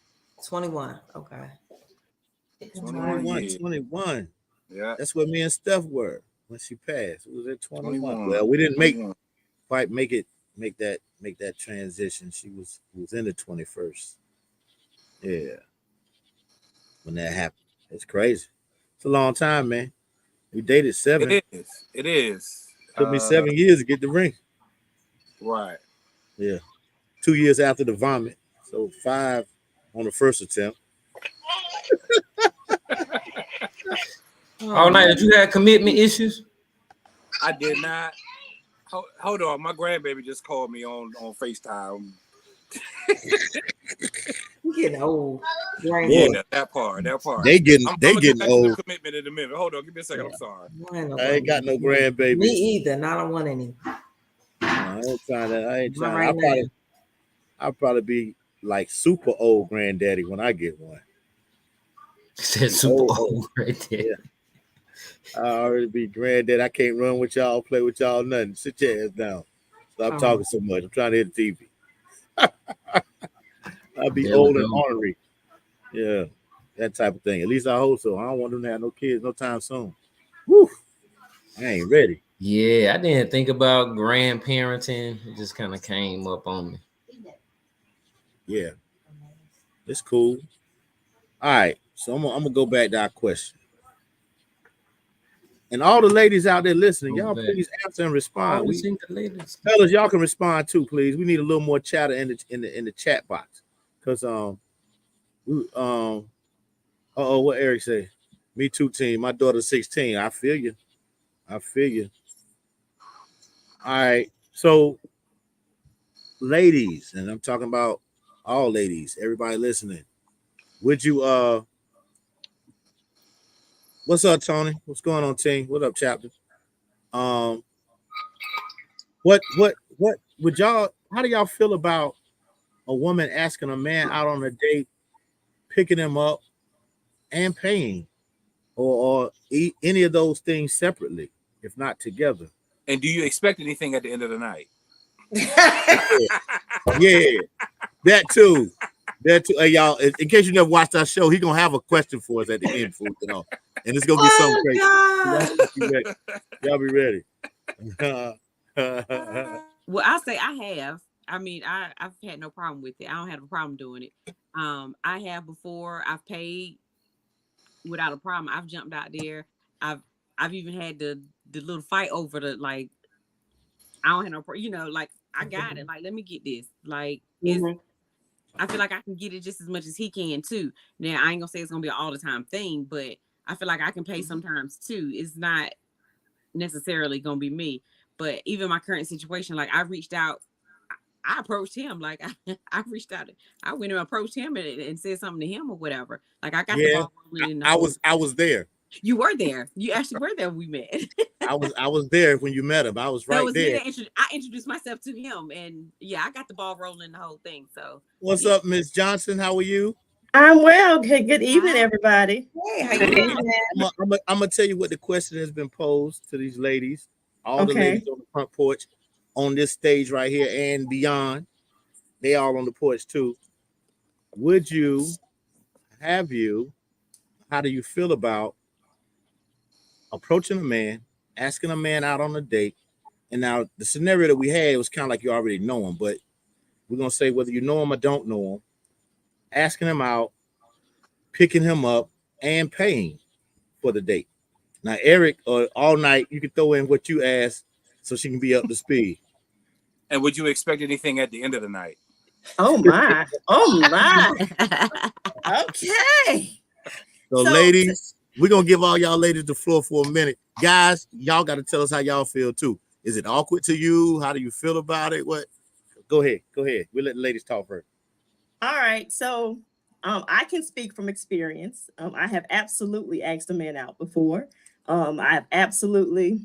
21. Okay. 21. Yeah. That's what me and Steph were when she passed. It was at 21. 21. Well, we didn't quite make that transition. She was in the 21st. Yeah. When that happened. It's crazy. It's a long time, man. We dated 7. It is. Took me 7 years to get the ring. Right. Yeah. 2 years after the vomit. So 5 on the first attempt. All night, did you have commitment issues? I did not. Hold on. My grandbaby just called me on FaceTime. You getting old. Yeah, that part. They getting old. Commitment in a minute. Hold on, give me a second. I'm sorry. I ain't got no grandbabies. Me either. And I don't want any. I ain't trying. I'll probably be like super old granddaddy when I get one. Said super old right there. Yeah. I already be granddad. I can't run with y'all, play with y'all, nothing. Sit your ass down. Stop talking so much. I'm trying to hit the TV. I'll be old and ornery. Yeah, that type of thing. At least I hope so. I don't want them to have no kids no time soon. Woo! I ain't ready. Yeah, I didn't think about grandparenting. It just kind of came up on me. Yeah, it's cool. All right, so I'm gonna go back to our question. And all the ladies out there listening, y'all please answer and respond. Fellas, y'all can respond too, please. We need a little more chatter in the chat box. Because what Eric say? Me too, team. My daughter's 16. I feel you. All right. So, ladies, and I'm talking about all ladies, everybody listening. Would you what's up, Tony? What's going on, team? What up, chapter? What would y'all, how do y'all feel about a woman asking a man out on a date, picking him up and paying, or any of those things separately, if not together? And do you expect anything at the end of the night? Yeah, that too. Hey, y'all, in case you never watched our show, he's gonna have a question for us at the end, food, and it's gonna be something crazy. Y'all be ready. Well, I'll say I have. I mean, I've had no problem with it. I don't have a problem doing it. I have before. I've paid without a problem. I've jumped out there. I've even had the little fight over the, like, I don't have no, like, I got it. Like, let me get this. Like, I feel like I can get it just as much as he can too. Now, I ain't gonna say it's gonna be an all the time thing, but I feel like I can pay sometimes too. It's not necessarily gonna be me. But even my current situation, like, I reached out, I approached him. Like, I reached out, I went and approached him and said something to him or whatever. Like, I got the ball rolling. I was there. You were there. You actually were there when we met. I was there when you met him. I was right there. I introduced myself to him, and yeah, I got the ball rolling, the whole thing. So, what's up, Miss Johnson? How are you? I'm well. Good evening, everybody. Hey, how you doing? I'm gonna tell you what the question has been posed to these ladies, all the ladies on the front porch, on this stage right here and beyond. They all on the porch too. How do you feel about approaching a man, asking a man out on a date? And now the scenario that we had was kind of like you already know him, but we're gonna say whether you know him or don't know him, asking him out, picking him up, and paying for the date. Now, Eric, all night you can throw in what you asked, so she can be up to speed. And would you expect anything at the end of the night? Oh my. Oh my. Okay. So ladies, we're gonna give all y'all ladies the floor for a minute. Guys, y'all got to tell us how y'all feel too. Is it awkward to you? How do you feel about it? What? Go ahead. We'll let the ladies talk first. All right. So I can speak from experience. I have absolutely asked a man out before. I have absolutely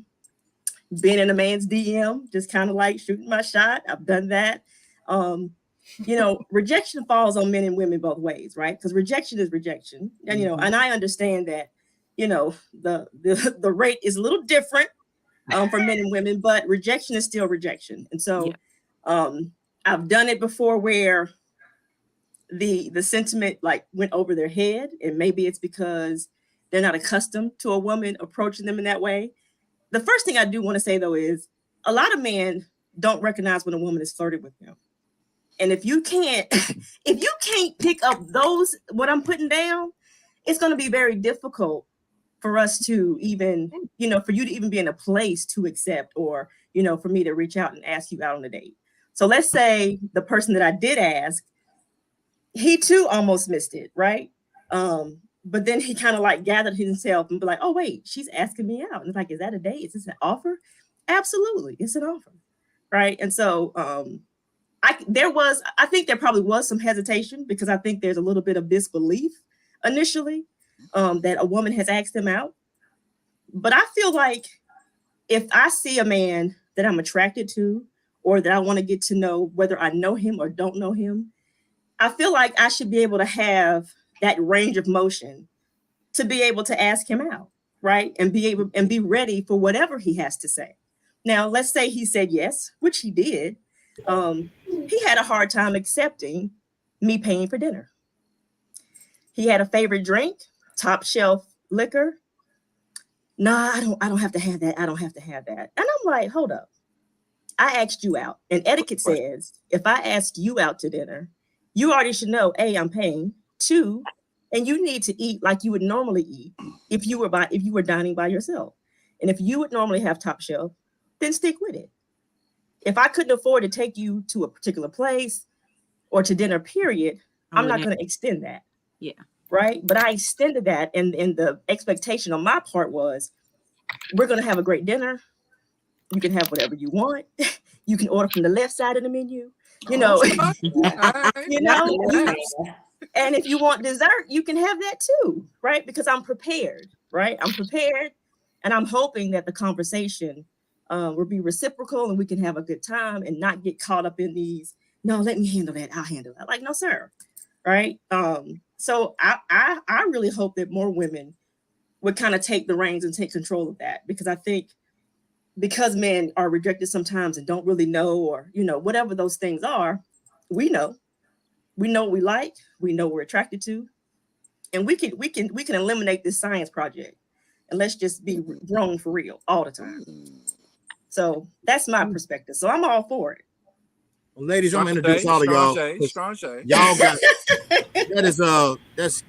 been in a man's DM, just kind of like shooting my shot. I've done that. Rejection falls on men and women both ways, right? Because rejection is rejection. And, and I understand that, the rate is a little different for men and women, but rejection is still rejection. And so I've done it before where the sentiment like went over their head, and maybe it's because they're not accustomed to a woman approaching them in that way. The first thing I do want to say though is a lot of men don't recognize when a woman is flirting with them. And if you can't pick up those, what I'm putting down, it's going to be very difficult for us to even, for you to even be in a place to accept, or, for me to reach out and ask you out on a date. So let's say the person that I did ask, he too almost missed it, right? But then he kind of like gathered himself and be like, oh, wait, she's asking me out. And it's like, is that a date? Is this an offer? Absolutely. It's an offer. Right. And so I think there probably was some hesitation, because I think there's a little bit of disbelief initially that a woman has asked him out. But I feel like if I see a man that I'm attracted to, or that I want to get to know, whether I know him or don't know him, I feel like I should be able to have that range of motion to be able to ask him out, right? And be ready for whatever he has to say. Now, let's say he said yes, which he did. He had a hard time accepting me paying for dinner. He had a favorite drink, top shelf liquor. Nah, I don't have to have that. I don't have to have that. And I'm like, hold up. I asked you out. And etiquette says, if I ask you out to dinner, you already should know, A, I'm paying. 2, and you need to eat like you would normally eat if you were dining by yourself. And if you would normally have top shelf, then stick with it. If I couldn't afford to take you to a particular place or to dinner, period, I'm not going to extend that. Yeah. Right. But I extended that. And the expectation on my part was, we're going to have a great dinner. You can have whatever you want. You can order from the left side of the menu. And if you want dessert, you can have that too, right? Because I'm prepared, right? I'm prepared, and I'm hoping that the conversation will be reciprocal, and we can have a good time and not get caught up in these, no, let me handle that, I'll handle that. Like, no, sir, right? So I really hope that more women would kind of take the reins and take control of that, because I think because men are rejected sometimes and don't really know, or, whatever those things are, we know what we like, we know what we're attracted to, and we can eliminate this science project, and let's just be grown for real all the time. So that's my perspective. So I'm all for it. Well, ladies, I'm gonna introduce all of y'all. Strong shade. Y'all got that's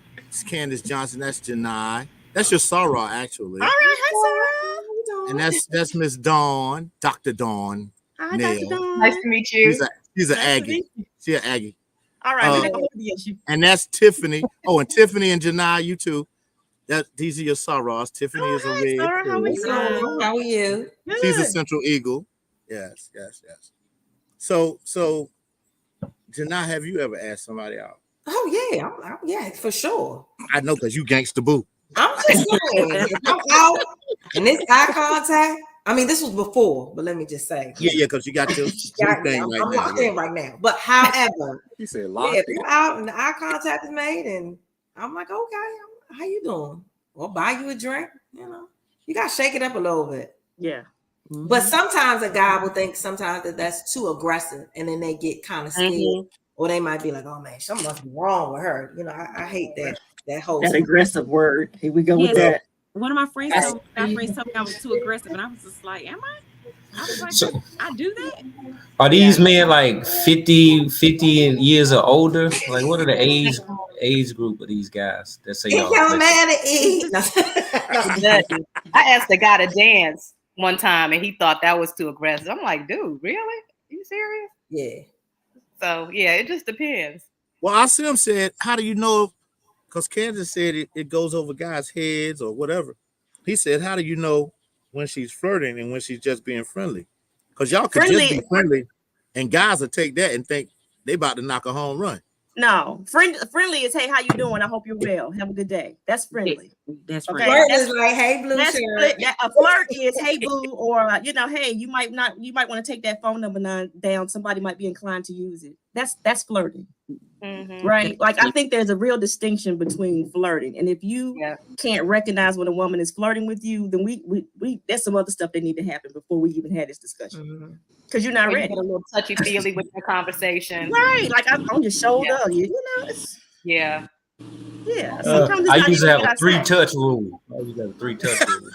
Candace Johnson. That's Janai. That's your Sarah, actually. All right, hi Sarah. And that's Miss Dawn, Dr. Dawn. Hi, Dr. Dawn. Nice to meet you. She's an Aggie. She's an Aggie. All right. And that's Tiffany. Oh, and Tiffany and Janai, you too. These are your Sarahs. Tiffany is a red. Sarah, how are you? She's a Central Eagle. Yes. So, Janai, have you ever asked somebody out? Oh yeah, yeah, for sure. I know, because you gangsta boo. I'm just saying, if I'm out and this eye contact. I mean, this was before, but let me just say. Yeah, because you got your thing I'm right now. locked in right now. But however, He said if you're out and the eye contact is made, and I'm like, okay, how you doing? Or buy you a drink, you got to shake it up a little bit. Yeah. Mm-hmm. But sometimes a guy will think sometimes that's too aggressive, and then they get kind of scared, or they might be like, "Oh man, something must be wrong with her." I hate that whole aggressive word. Here we go with that. One of my friends told me I was too aggressive, and I was just like, "Am I?" I was like, so, "I do that." Are these men like 50 years or older? Like, what are the age group of these guys that say He y'all. come mad at E. I asked the guy to dance one time, and he thought that was too aggressive. I'm like, dude, really? Are you serious? Yeah. So yeah, it just depends. Well, Asim said, "How do you know?" Because Kansas said it goes over guys' heads or whatever. He said, "How do you know when she's flirting and when she's just being friendly? Because y'all could just be friendly, and guys will take that and think they about to knock a home run." No, friendly is, hey, how you doing? I hope you're well. Have a good day. That's friendly. That's okay. Flirt is like, hey, blue shirt. A flirt is, hey, boo, or hey, you might want to take that phone number down. Somebody might be inclined to use it. That's flirting, right? Like, I think there's a real distinction between flirting, and if you can't recognize when a woman is flirting with you, then we there's some other stuff that need to happen before we even had this discussion. Because you're not ready. You get a little touchy-feely with the conversation. Right. Like, I'm on your shoulder. Yeah. Yeah. I used to have a 3-touch rule. I used to have a 3-touch rule.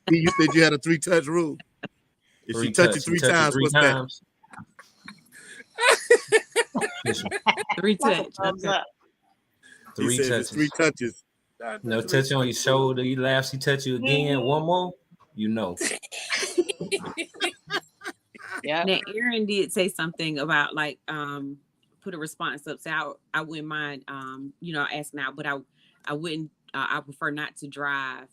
You said you had a 3-touch rule. If she touch you 3 times, what's that? 3 touch. Okay. 3 touches. No touch on your shoulder. You laugh. She touch you again. One more. You know. Yeah. Now, Aaron did say something about like put a response up. So I wouldn't mind asking out, but I wouldn't. I prefer not to drive,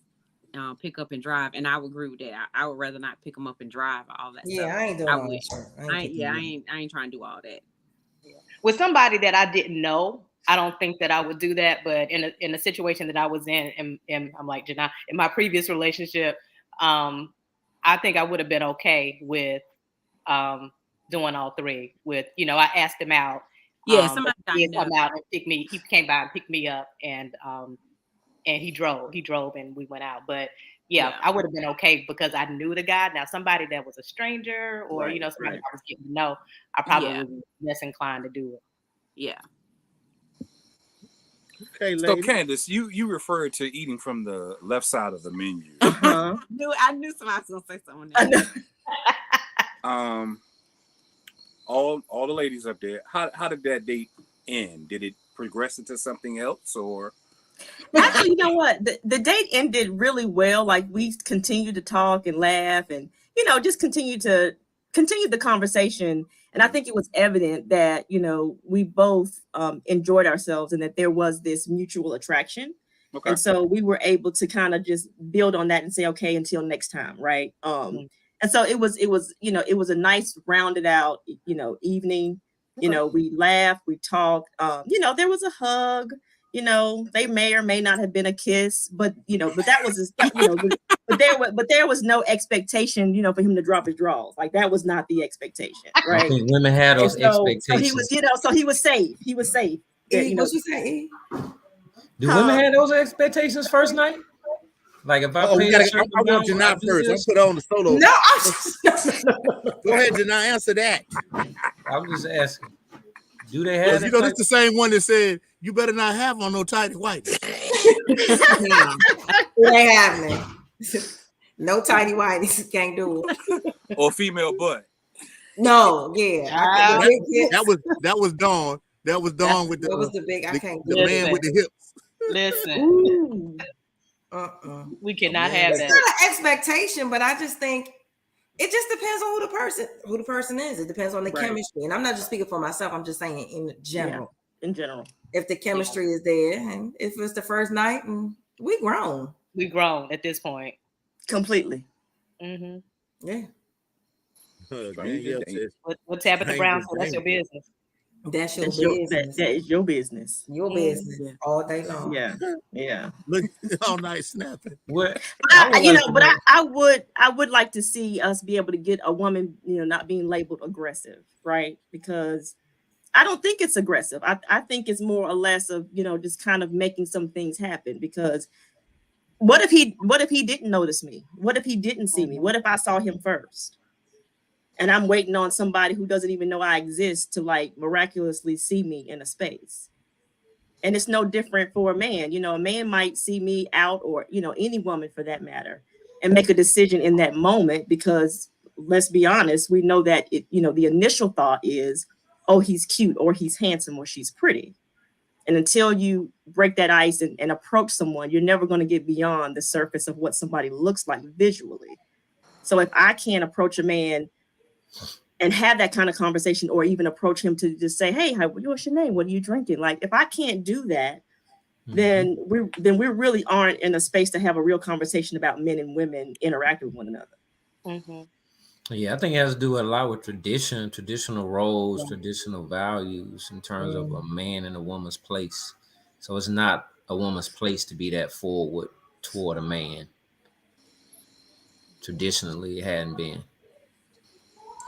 pick up and drive, and I would agree with that. I would rather not pick them up and drive all that. Yeah, stuff. I ain't doing all that. I ain't trying to do all that. With somebody that I didn't know, I don't think that I would do that. But in a situation that I was in, and I'm like Janai, in my previous relationship, I think I would have been okay with doing all 3. With I asked him out. Yeah, somebody he come out and pick me. He came by and picked me up, and he drove. He drove, and we went out. But yeah, I would have been okay because I knew the guy. Now, somebody that was a stranger or somebody I was getting to know, I probably would be less inclined to do it. Yeah. Okay, so Candace, you referred to eating from the left side of the menu. I knew somebody was gonna say something. All the ladies up there. How did that date end? Did it progress into something else, or? Actually, you know what? The date ended really well. Like, we continued to talk and laugh, and just continue the conversation. And I think it was evident that we both enjoyed ourselves and that there was this mutual attraction. Okay. And so we were able to kind of just build on that and say, okay, until next time, right? And so it was a nice rounded out evening. We laughed, we talked. There was a hug. They may or may not have been a kiss, but that was but there was no expectation, for him to drop his drawers. Like, that was not the expectation, right? I think women had those expectations. So he was safe. He was safe. What you say? Do women have those expectations first night? Like, if I pay I want Janai first. I'll put on the solo. No. Go ahead, Janai. Answer that. I'm just asking. Do they have? It's the same one that said you better not have on no tighty whities. It ain't happening. No tighty whities, can't do it. Or female butt. No, yeah. That was Dawn. That was Dawn with the big. I can't do the man with the hips. Listen. We cannot have that. It's not an expectation, but I just think it just depends on who the person is. It depends on the chemistry. And I'm not just speaking for myself. I'm just saying in general. Yeah, in general. If the chemistry is there, and if it's the first night, and we grown. We grown at this point. Completely. Mm-hmm. Yeah. What Tabitha Brown said, that's your business. That's your business. That is your business. Your business all day long. Yeah. Look, all night snapping. What? I would like to see us be able to get a woman, not being labeled aggressive, right? Because I don't think it's aggressive. I think it's more or less of, just kind of making some things happen. Because what if he didn't notice me? What if he didn't see me? What if I saw him first? And I'm waiting on somebody who doesn't even know I exist to like miraculously see me in a space. And it's no different for a man. A man might see me out, or, any woman for that matter, and make a decision in that moment, because let's be honest, we know that the initial thought is, oh, he's cute, or he's handsome, or she's pretty. And until you break that ice and approach someone, you're never going to get beyond the surface of what somebody looks like visually. So if I can't approach a man and have that kind of conversation, or even approach him to just say, hey, what's your name? What are you drinking? Like, if I can't do that, then we really aren't in a space to have a real conversation about men and women interacting with one another. Mm-hmm. Yeah, I think it has to do a lot with traditional roles, traditional values in terms of a man and a woman's place. So it's not a woman's place to be that forward toward a man. Traditionally, it hadn't been.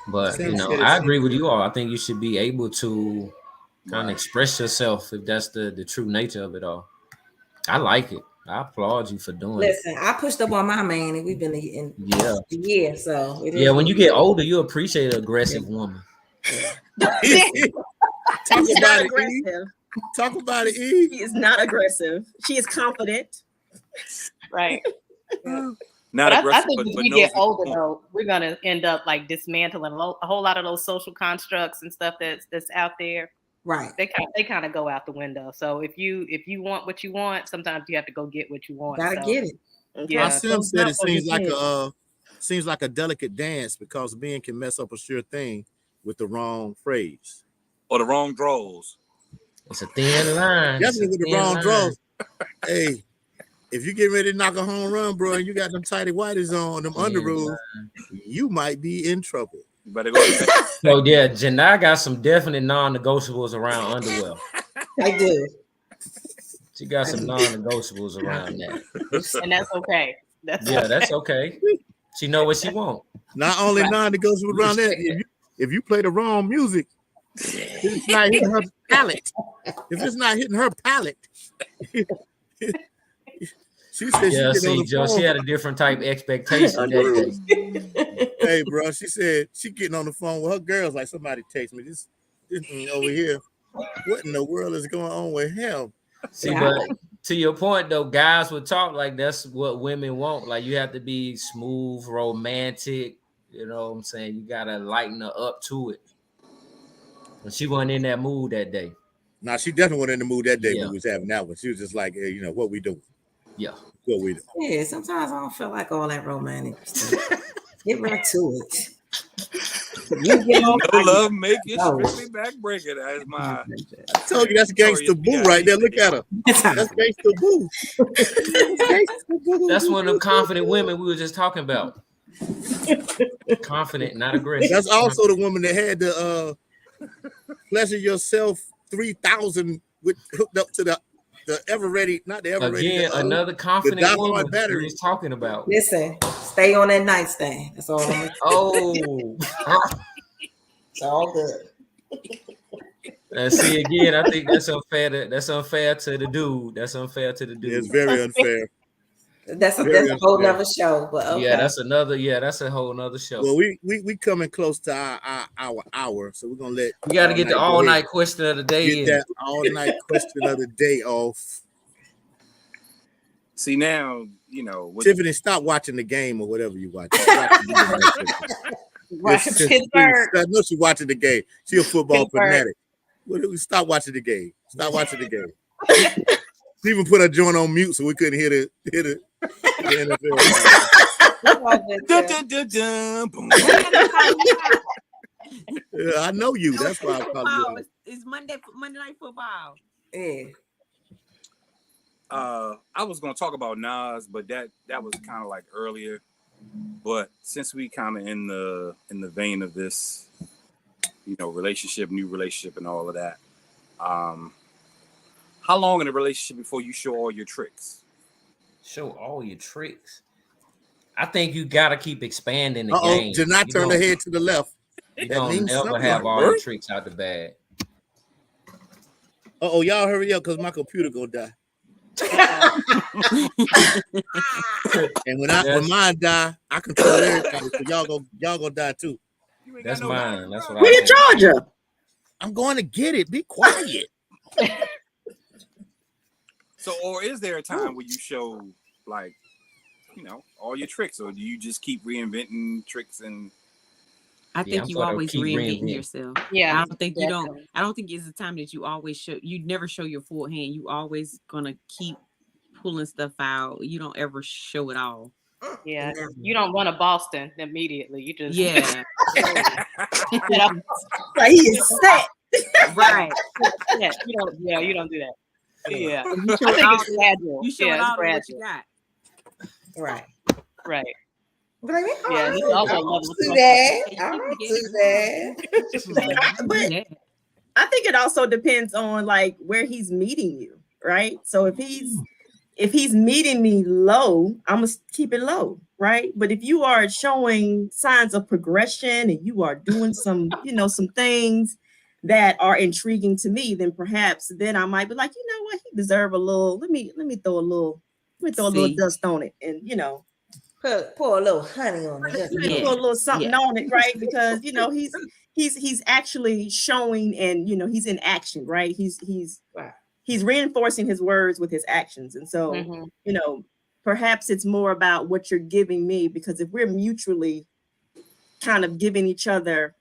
But I agree with you all. I think you should be able to kind of express yourself if that's the true nature of it all. I like it. I applaud you for doing it. Listen, I pushed up on my man, and we've been in a year. So when you get older, you appreciate an aggressive woman. Talk about it, Eve. Talk about it, Eve. She is not aggressive. She is confident. Right. Yeah. Not but aggressive, I think as we get older, though, we're gonna end up like dismantling a whole lot of those social constructs and stuff that's out there. Right. They kind of go out the window. So if you want what you want, sometimes you have to go get what you want. Gotta get it. Yeah. My sim said it seems like a delicate dance because men can mess up a sure thing with the wrong phrase or the wrong draws. It's a thin line. Definitely with the wrong draws. Hey, if you get ready to knock a home run, bro, and you got them tighty whities on, them underoos, you might be in trouble. You better go. So yeah, Janai got some definite non-negotiables around underwear. I do. She got some non-negotiables around that, and that's okay. That's okay. She know what she want. Not only non-negotiable around that, if you play the wrong music, it's not hitting her palate. If it's not hitting her palate. She said she had a different type expectation that day. Hey, bro, she said she getting on the phone with her girls like somebody text me. This over here. What in the world is going on with him? See, but to your point though, guys would talk like that's what women want. Like you have to be smooth, romantic. You know what I'm saying? You gotta lighten her up to it. But she wasn't in that mood that day. Nah, she definitely wasn't in the mood that day when we was having that one. She was just like, hey, what we doing? Yeah. What we doing? Yeah, sometimes I don't feel like all that romantic stuff. Get right to it. You get on no love, make it strictly backbreaker. That's my. I told you that's gangsta boo right there. Look at her. That's gangsta boo. That's one of them confident women we were just talking about. Confident, not aggressive. That's also the woman that had the pleasure yourself 3000 hooked up to the ever ready, not the ever ready. Again, another confident woman we was talking about. Listen, stay on that nightstand. That's all I'm it's all good. And see again, I think that's unfair to the dude. That's unfair to the dude. It's very unfair. That's a whole nother show. But okay. That's a whole nother show. Well, we coming close to our hour, so we're gonna let we got to get the all night question of the day. Get that all night question of the day off. See now, Tiffany, stop watching the game or whatever you watch. Pittsburgh. I know she's watching the game. She's a football fanatic. Stop watching the game. Stop watching the game. She even put her joint on mute so we couldn't hear the NFL. I know you. That's why I call you. It's Monday Night Football. Yeah. I was gonna talk about Nas, but that was kind of like earlier. But since we kind of in the vein of this, new relationship, and all of that, how long in a relationship before you show all your tricks? Show all your tricks. I think you gotta keep expanding the game. Did not turn the head to the left. You don't never have all your tricks out the bag. Y'all hurry up because my computer gonna die. And when mine die, I control everything. So y'all gonna die too. That's mine. That's what we're in Georgia. I'm going to get it. Be quiet. So, or is there a time where you show all your tricks, or do you just keep reinventing tricks? And I think you always reinventing yourself. Yeah. I don't think you don't. I don't think it's a time that you always show. You never show your full hand. You always gonna keep pulling stuff out. You don't ever show it all. Yeah. You don't run to Boston immediately. You just yeah. You know? Like he is set. Right. Yeah. You don't do that. Yeah. You I think it's gradual. You show it all what you got. Right. Right. But I mean, yeah, this is also level do that. I don't do that. But I think it also depends on like where he's meeting you, right? So if he's meeting me low, I'm gonna keep it low, right? But if you are showing signs of progression and you are doing some, some things that are intriguing to me, then perhaps then I might be like, you know what, he deserve a little. Let me throw a little dust on it, and pour a little honey on it. Pour a little something on it, right? Because he's actually showing, and he's in action, right? He's reinforcing his words with his actions, and so perhaps it's more about what you're giving me, because if we're mutually kind of giving each other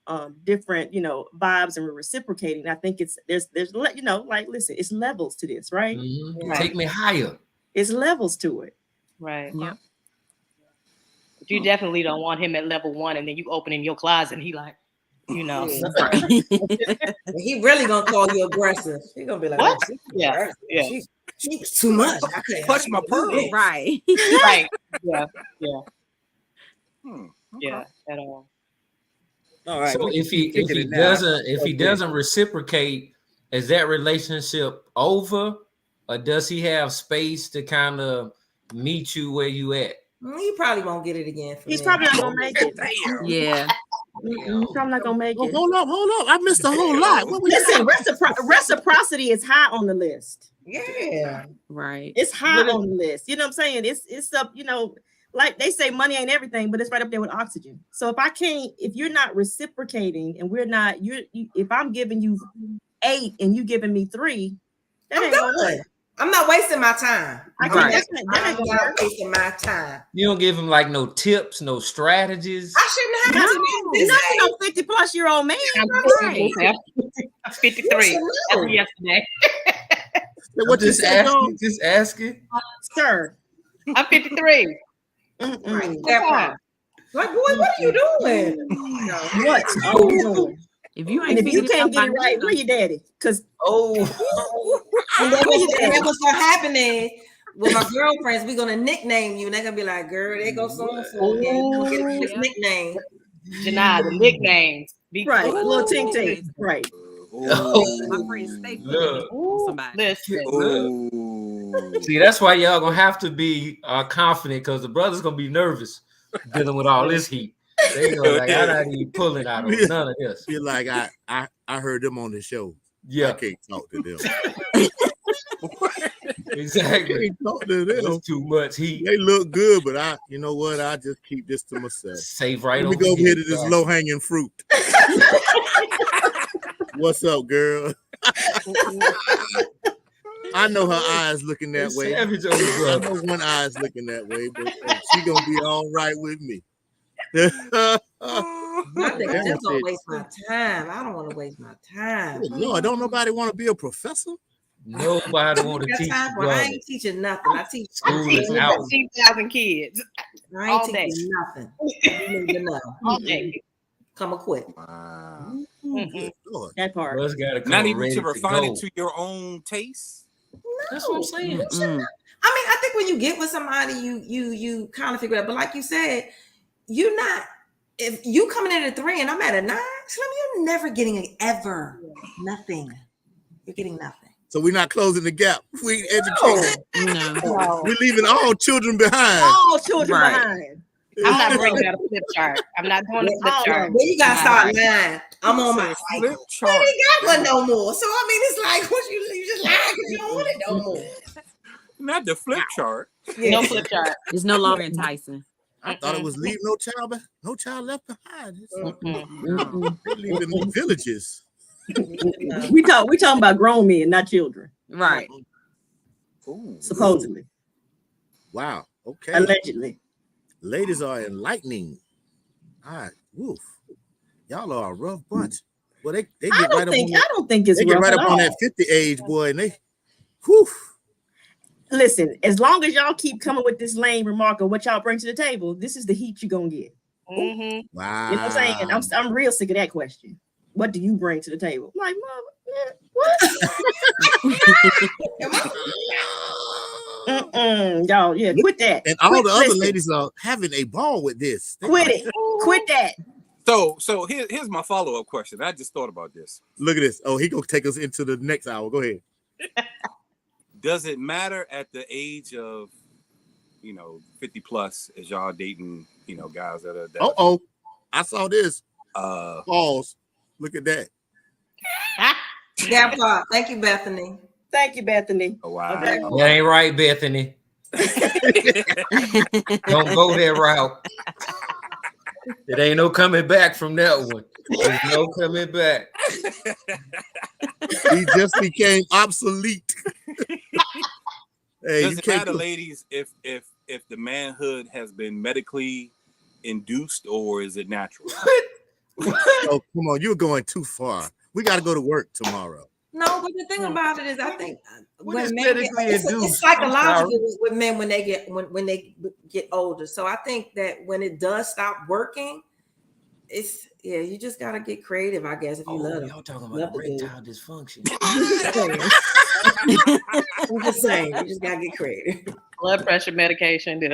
different vibes and we're reciprocating, I think there's like, listen, it's levels to this, right? Mm-hmm. Take me higher. It's levels to it, right? Yeah. You definitely don't want him at level 1, and then you open in your closet and he like, he really gonna call you aggressive. He gonna be like, what? Yeah. She's too much. I can't touch my pearl. Right. Right. Yeah. Yeah. At all. All right. So if he doesn't reciprocate, is that relationship over, or does he have space to kind of meet you where you at? He probably won't get it again. He's probably not gonna make it. Yeah. He's probably not gonna make it. Hold up. I missed a whole lot. Listen, reciprocity is high on the list. Yeah. Right. It's high on the list. You know what I'm saying? It's up, like they say, money ain't everything, but it's right up there with oxygen. So if you're not reciprocating and we're not, if I'm giving you 8 and you giving me 3, that ain't gonna work. I'm not wasting my time. I'm not wasting my time. You don't give him like no tips, no strategies. I shouldn't have to. No 50-plus-year-old man. Right. 53. That's yesterday. What just asking? Sir. I'm 53. Right. Like, boy, what are you doing? What are you doing? If you can't get it right, where your daddy? Because and then what's gonna happen is with my girlfriends, we're gonna nickname you, and they're gonna be like, "Girl, there goes so and so again." This nickname, Janai, the nicknames. Right, little ting ting. Right. My friends stay somebody. Listen. See, that's why y'all gonna have to be confident, because the brother's gonna be nervous dealing with all this heat. They know, like, I'm not even pulling out of none of this. You're like, I heard them on the show. Yeah, I can't talk to them. Exactly. I can't talk to them. It's too much heat. They look good, but you know what? I just keep this to myself. Save right Let me go over here to this low hanging fruit. What's up, girl? I know her eyes looking that way. I know one eye's looking that way, but she gonna be all right with me. I think I just don't waste my time. I don't want to waste my time. Lord, don't nobody want to be a professor? Nobody want to teach. I ain't teaching nothing. I teach school is out. 16,000 kids. I ain't teaching nothing. You need to know. All day. Come equipped. Wow. That part. Not even to refine it to your own taste. No. That's what I'm saying. I mean, I think when you get with somebody, you kind of figure it out. But like you said, you're not. If you coming in at 3 and I'm at a 9, Slim, you're never getting nothing. You're getting nothing. So we're not closing the gap. We educate. No. We're leaving all children behind. All children behind. I'm not bringing out a flip chart. I'm not doing a flip chart. Well, you gotta start lying. I'm on my flip chart. I ain't got one no more. So I mean, it's like, what you just lying because you don't want it no more. Not the flip chart. Yeah. No flip chart. It's no longer enticing. I thought it was leave no child left behind. They're leaving villages. We talking about grown men, not children. Right. Ooh. Supposedly. Wow. Okay. Allegedly. Ladies are enlightening. All right. Woof. Y'all are a rough bunch. Well, they get I don't think it's they get rough right at up on all. that 50 age, boy, and they, whew. Listen, as long as y'all keep coming with this lame remark of what y'all bring to the table, this is the heat you're gonna get. Mm-hmm. Wow. You know what I'm saying? I'm real sick of that question. What do you bring to the table? Like, what? Y'all, yeah, quit that. And all the other listen. ladies are having a ball with this. Quit it. Quit that. So here's my follow-up question. I just thought about this. Look at this. Oh, he gonna take us into the next hour. Go ahead. Does it matter at the age of 50 plus as y'all dating, guys that are Oh, I saw this. uh Pause. Look at that. Yeah, Pop. Thank you, Bethany. Thank you, Bethany. oh, wow. Okay. That ain't right, Bethany. Don't go that route. It ain't no coming back from that one. There's no coming back. He just became obsolete. Hey, Does it matter, ladies, if the manhood has been medically induced or is it natural? Oh, come on, you're going too far. We got to go to work tomorrow. No, but the thing about it is, I think What is when men medically it's induced? psychological with men when they get older. So I think that when it does stop working, you just gotta get creative, I guess. If you love them, y'all talking about erectile dysfunction. I'm just saying, you just gotta get creative. Blood pressure medication. Yeah.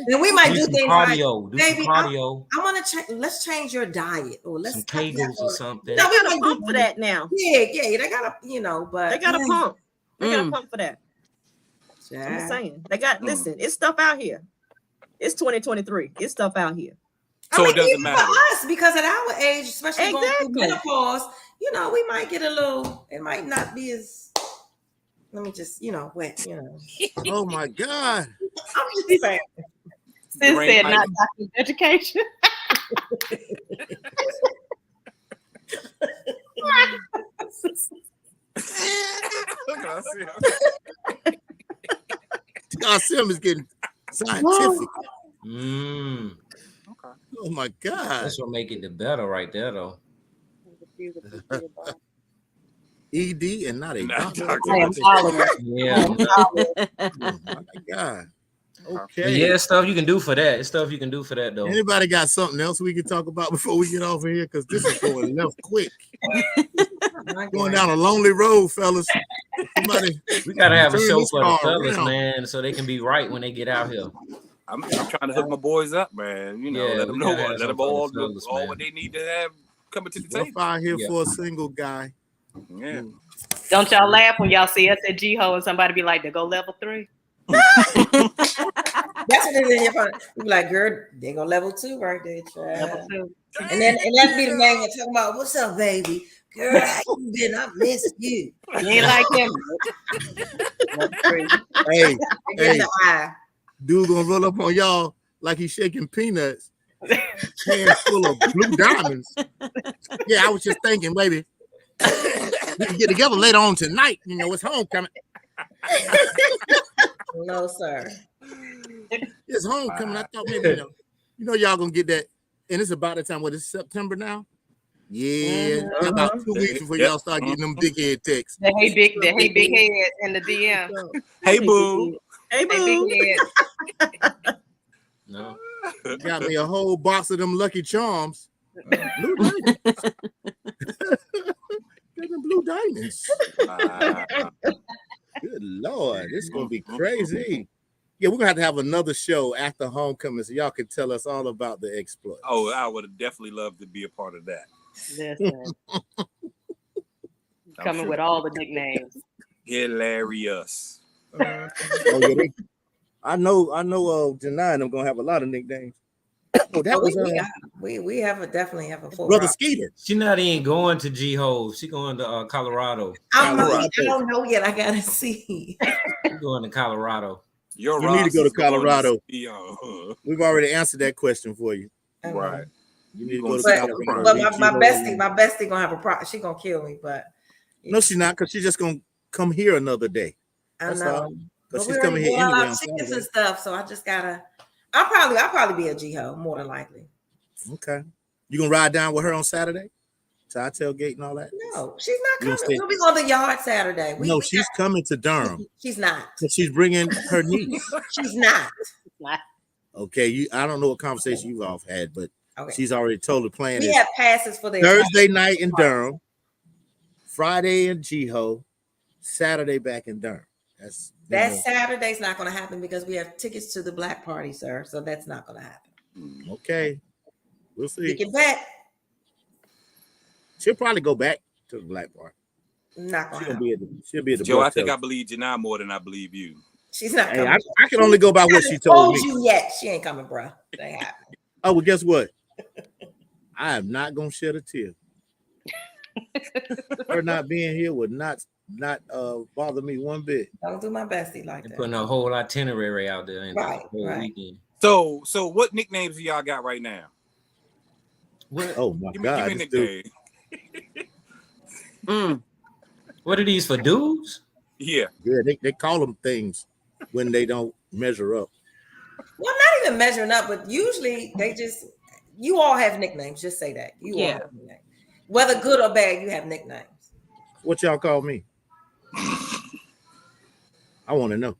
And we might do some things cardio. like, Do baby, some cardio. I want to let's change your diet, or let's some Kegels or something. They got a pump for that now. Yeah, they got a, but they got a pump. They got a pump for that. I'm just saying. They got listen, it's stuff out here. It's 2023. It's stuff out here. So it doesn't matter for us because at our age, especially going through menopause, we might get a little. It might not be as. Let me just, wet. Oh my God! I'm just saying. Sis said not doctor's education. Look at us. Sim is getting scientific. Okay. Oh my God! That's what make it the better right there, though. ED and not a doctor. Yeah. Oh my God. Okay. But yeah, stuff you can do for that. It's stuff you can do for that, though. Anybody got something else we can talk about before we get off of here? Because this is going left quick. Going down a lonely road, fellas. We gotta have a show for the fellas, man, so they can be right when they get out here. I'm trying to hook my boys up, man. Let them know, let them all what they need to have coming to the table. Out here for a single guy. Yeah. Don't y'all laugh when y'all see us at G-Ho and somebody be like, "They go level 3." That's what it is in your phone. You be like, girl, they go level 2 right there, child. Level 2. And that be the man talking about, what's up, baby? Girl, how you been? I missed you. You ain't like him. Hey, dude gonna roll up on y'all like he's shaking peanuts. Hands full of blue diamonds. Yeah, I was just thinking, baby, we can get together later on tonight. It's homecoming. No, sir. It's homecoming. I thought maybe y'all gonna get that, and it's about the time. What is September now? Yeah, about 2 weeks before y'all start getting them big head texts. The hey big head in the DM. Hey boo. Hey boo. Big head. No. Got me a whole box of them Lucky Charms. Blue diamonds. Got them blue diamonds. Good Lord, this is gonna be crazy. Yeah, we're gonna have another show after homecoming, so y'all can tell us all about the exploits. Oh, I would have definitely loved to be a part of that. Listen. Coming with all the nicknames. Hilarious. I know. Janai and I'm gonna have a lot of nicknames. Oh, that was we definitely have a full Brother Skeeter. She not even going to G-Ho. She going to Colorado. I don't know yet. I gotta see. She's going to Colorado. You need to go to Colorado. We've already answered that question for you. Right. You need to go to Colorado. But my bestie gonna have a problem. She gonna kill me, but no, she's not, because she's just gonna come here another day. That's I know. Because she's coming here anyway. Chickens and stuff, so I just gotta. I'll probably be a G-Ho, more than likely. Okay. You gonna ride down with her on Saturday? Tie tailgate and all that? No, she's not coming. We'll be on the yard Saturday. No, she's coming to Durham. She's not. So she's bringing her niece. She's not. Okay, I don't know what conversation you've all had, but she's already told the plan. We have passes for the Thursday night in Durham, Friday in Jiho, Saturday back in Durham. That Saturday's not going to happen because we have tickets to the black party, sir. So that's not going to happen. Okay, we'll see. Get back. She'll probably go back to the black party. Not going to happen. She'll be at the Joe, I think I believe Janai more than I believe you. She's not coming. I can only go by what she told me. You yet. She ain't coming, bro. They happen. Oh, well, guess what? I am not going to shed a tear. Her not being here would not bother me one bit. Don't do my bestie like that. Putting a whole itinerary out there. Right. Weekend. So what nicknames do y'all got right now? What? Oh my God! Give me a nickname. What are these for dudes? Yeah. They call them things when they don't measure up. Well, not even measuring up, but usually you all have nicknames. Just say that. You all have nicknames. Whether good or bad, you have nicknames. What y'all call me? I want to know.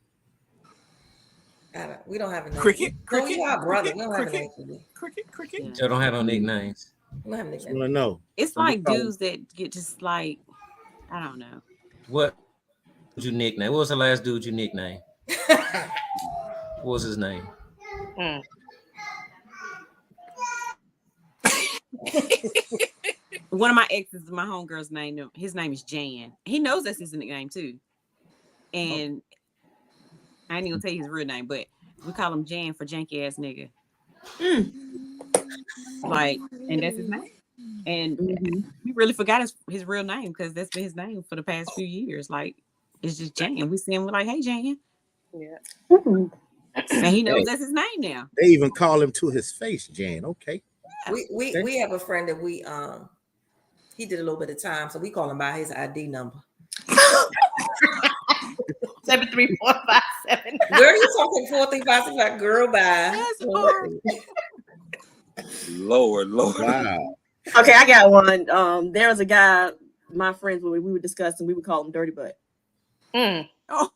We don't have a name. Cricket. You are brother. We don't have a name. Cricket. Joe don't have no nicknames. We don't have nicknames. I want to know. It's like dudes that get just like, I don't know. What did you nickname? What was the last dude you nicknamed? What was his name? One of my exes, my homegirl's name, his name is Jan. He knows that's his nickname too. And I ain't even gonna tell you his real name, but we call him Jan for janky ass nigga. Like, and that's his name. And we really forgot his real name because that's been his name for the past few years. Like, it's just Jan. We see him, we're like, hey, Jan. Yeah. And he knows that's his name now. They even call him to his face, Jan. Okay. We have a friend that he did a little bit of time, so we call him by his ID number. 73457. Girl, you talking 43565? Girl, bye. Lord. Wow. Okay, I got one. There was a guy, my friends, when we were discussing, we would call him Dirty Butt. Oh.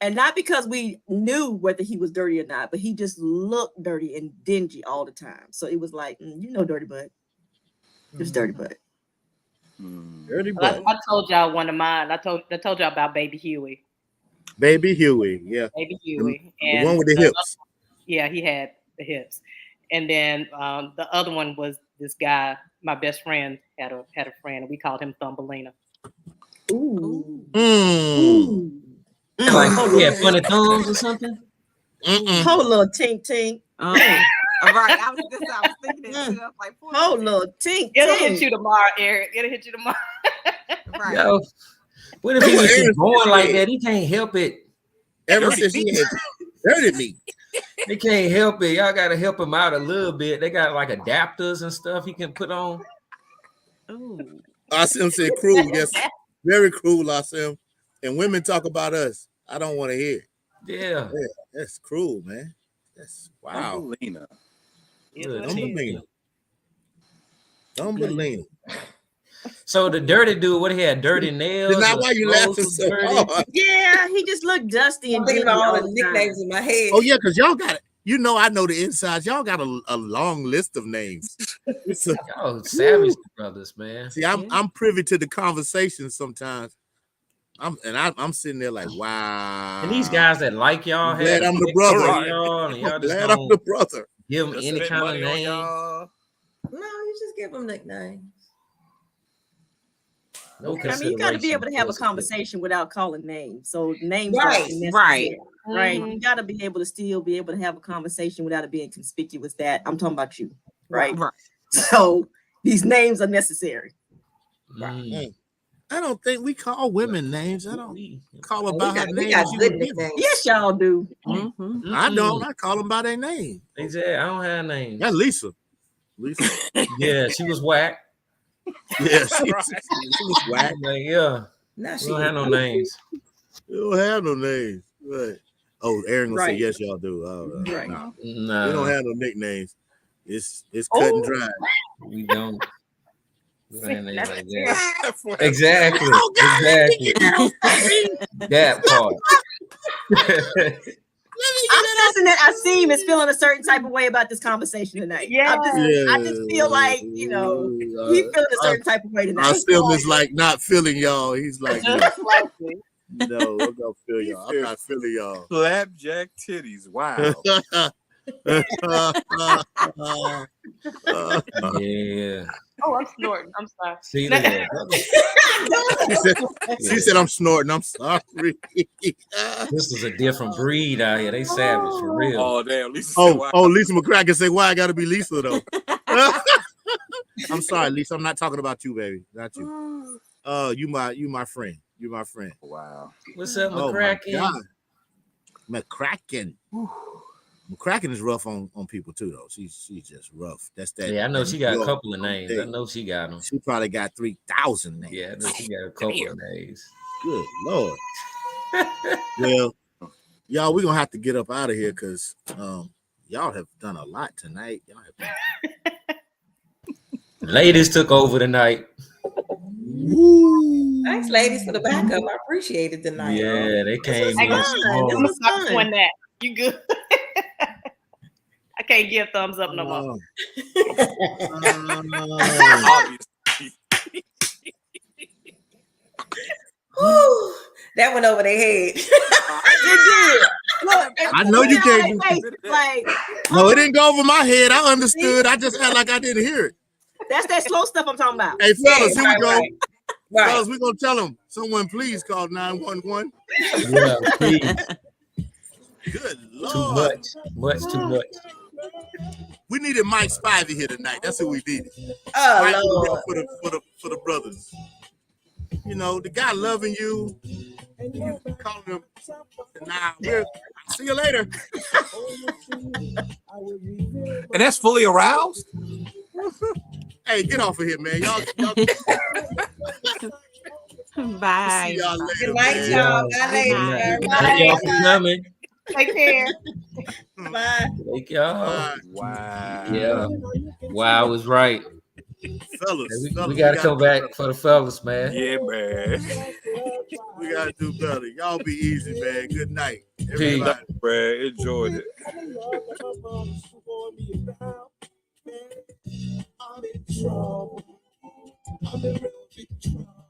And not because we knew whether he was dirty or not, but he just looked dirty and dingy all the time. So it was like, Dirty Butt. It was Dirty Butt. Dirty Butt. I told y'all one of mine. I told y'all about Baby Huey. Baby Huey, yeah. Baby Huey. The one with the hips. Yeah, he had the hips. And then the other one was this guy, my best friend had a friend, and we called him Thumbelina. Ooh. Like, funny thumbs or something? Whole little tink tink. Right. I was thinking that like, whole little tink. It'll hit you tomorrow, Eric. It'll hit you tomorrow. Right. Yo, what if he was just born like that? He can't help it. Ever since he had dirty meat. They can't help it. Y'all gotta help him out a little bit. They got like adapters and stuff he can put on. Ooh. I see him say cruel, yes. Very cruel, I see him. And women talk about us. I don't want to hear it. Yeah. That's cruel, man. That's wow. Thumbelina. So the dirty dude, what he had, dirty nails? Is that why you laughing so hard? Yeah, he just looked dusty and thinking about all the nicknames in my head. Oh yeah, because y'all got it. I know the insides. Y'all got a long list of names. Y'all savage brothers, man. See, I'm privy to the conversation sometimes. I'm sitting there like, wow. And these guys that like y'all, glad I'm the brother. Y'all just glad I'm the brother. Give them any kind of name. No, you just give them nicknames. No, I mean, you got to be able to have a conversation without calling names. So names, right. You got to be able to still be able to have a conversation without it being conspicuous. That I'm talking about you, right? So these names are necessary. Right. I don't think we call women names. I don't call them by her name. Yes, y'all do. I don't. I call them by their name. Exactly. I don't have names. That's Lisa. Yeah, she was whack. Yeah, she was whack. Like, yeah. Now she don't have no names. You don't have no names. Right. Oh, Aaron gonna say yes, y'all do. Right. No. We don't have no nicknames. It's cut and dry. We don't. Like that. Flapjack. Exactly. Exactly. That part. I'm sensing that Asim is feeling a certain type of way about this conversation tonight. Yeah. I just feel like, he's feeling a certain type of way tonight. Asim is like not feeling y'all. He's like, no, I'm not feeling y'all. I'm not feeling y'all. Flapjack titties. Wow. Yeah. Oh, I'm snorting. I'm sorry. See that? She said, I'm snorting. I'm sorry. This is a different breed out here. They savage for real. Oh, damn. Lisa Oh, said, wow. Lisa McCracken say, why I gotta be Lisa though? I'm sorry, Lisa. I'm not talking about you, baby. Not you. You my friend. You my friend. Wow. What's up, Oh my McCracken? God. McCracken. McCracken is rough on people too, though. She's just rough. That's that. Yeah, I know she got a couple of names. I know she got them. She probably got 3,000 names. Yeah, I know she got a couple of names. Good Lord. Well, y'all, we're gonna have to get up out of here because y'all have done a lot tonight. Y'all have Ladies took over tonight. Woo. Thanks, ladies, for the backup. I appreciate it tonight. Yeah, they came This in was fun. This strong. was fun. When that you good. I can't give thumbs up no more. Obviously. Whew, that went over their head. Look, I know you can't do like, no, it didn't go over my head. I understood. I just felt like I didn't hear it. that's that slow stuff I'm talking about. Hey, fellas, here we go. Right. Fellas, we're gonna tell them. Someone please call 911. Yeah, please. Good Lord. Too much. We needed Mike Spivey here tonight. That's who we needed. Oh, Mike Lord. for the brothers. You know, the guy loving you. You calling him. Nah, I'll see you later. And that's fully aroused? Hey, get off of here, man. Y'all Bye. see y'all later, Good night, man. y'all. Bye, ladies. Thank y'all for coming. Take care. Bye. Thank y'all. Wow. Yeah. Wow was right. Fellas, We gotta come back for the fellas, man. Yeah, man. We gotta do better. Y'all be easy, man. Good night. Peace. Brad, enjoyed it. I'm in trouble. I'm in real big trouble.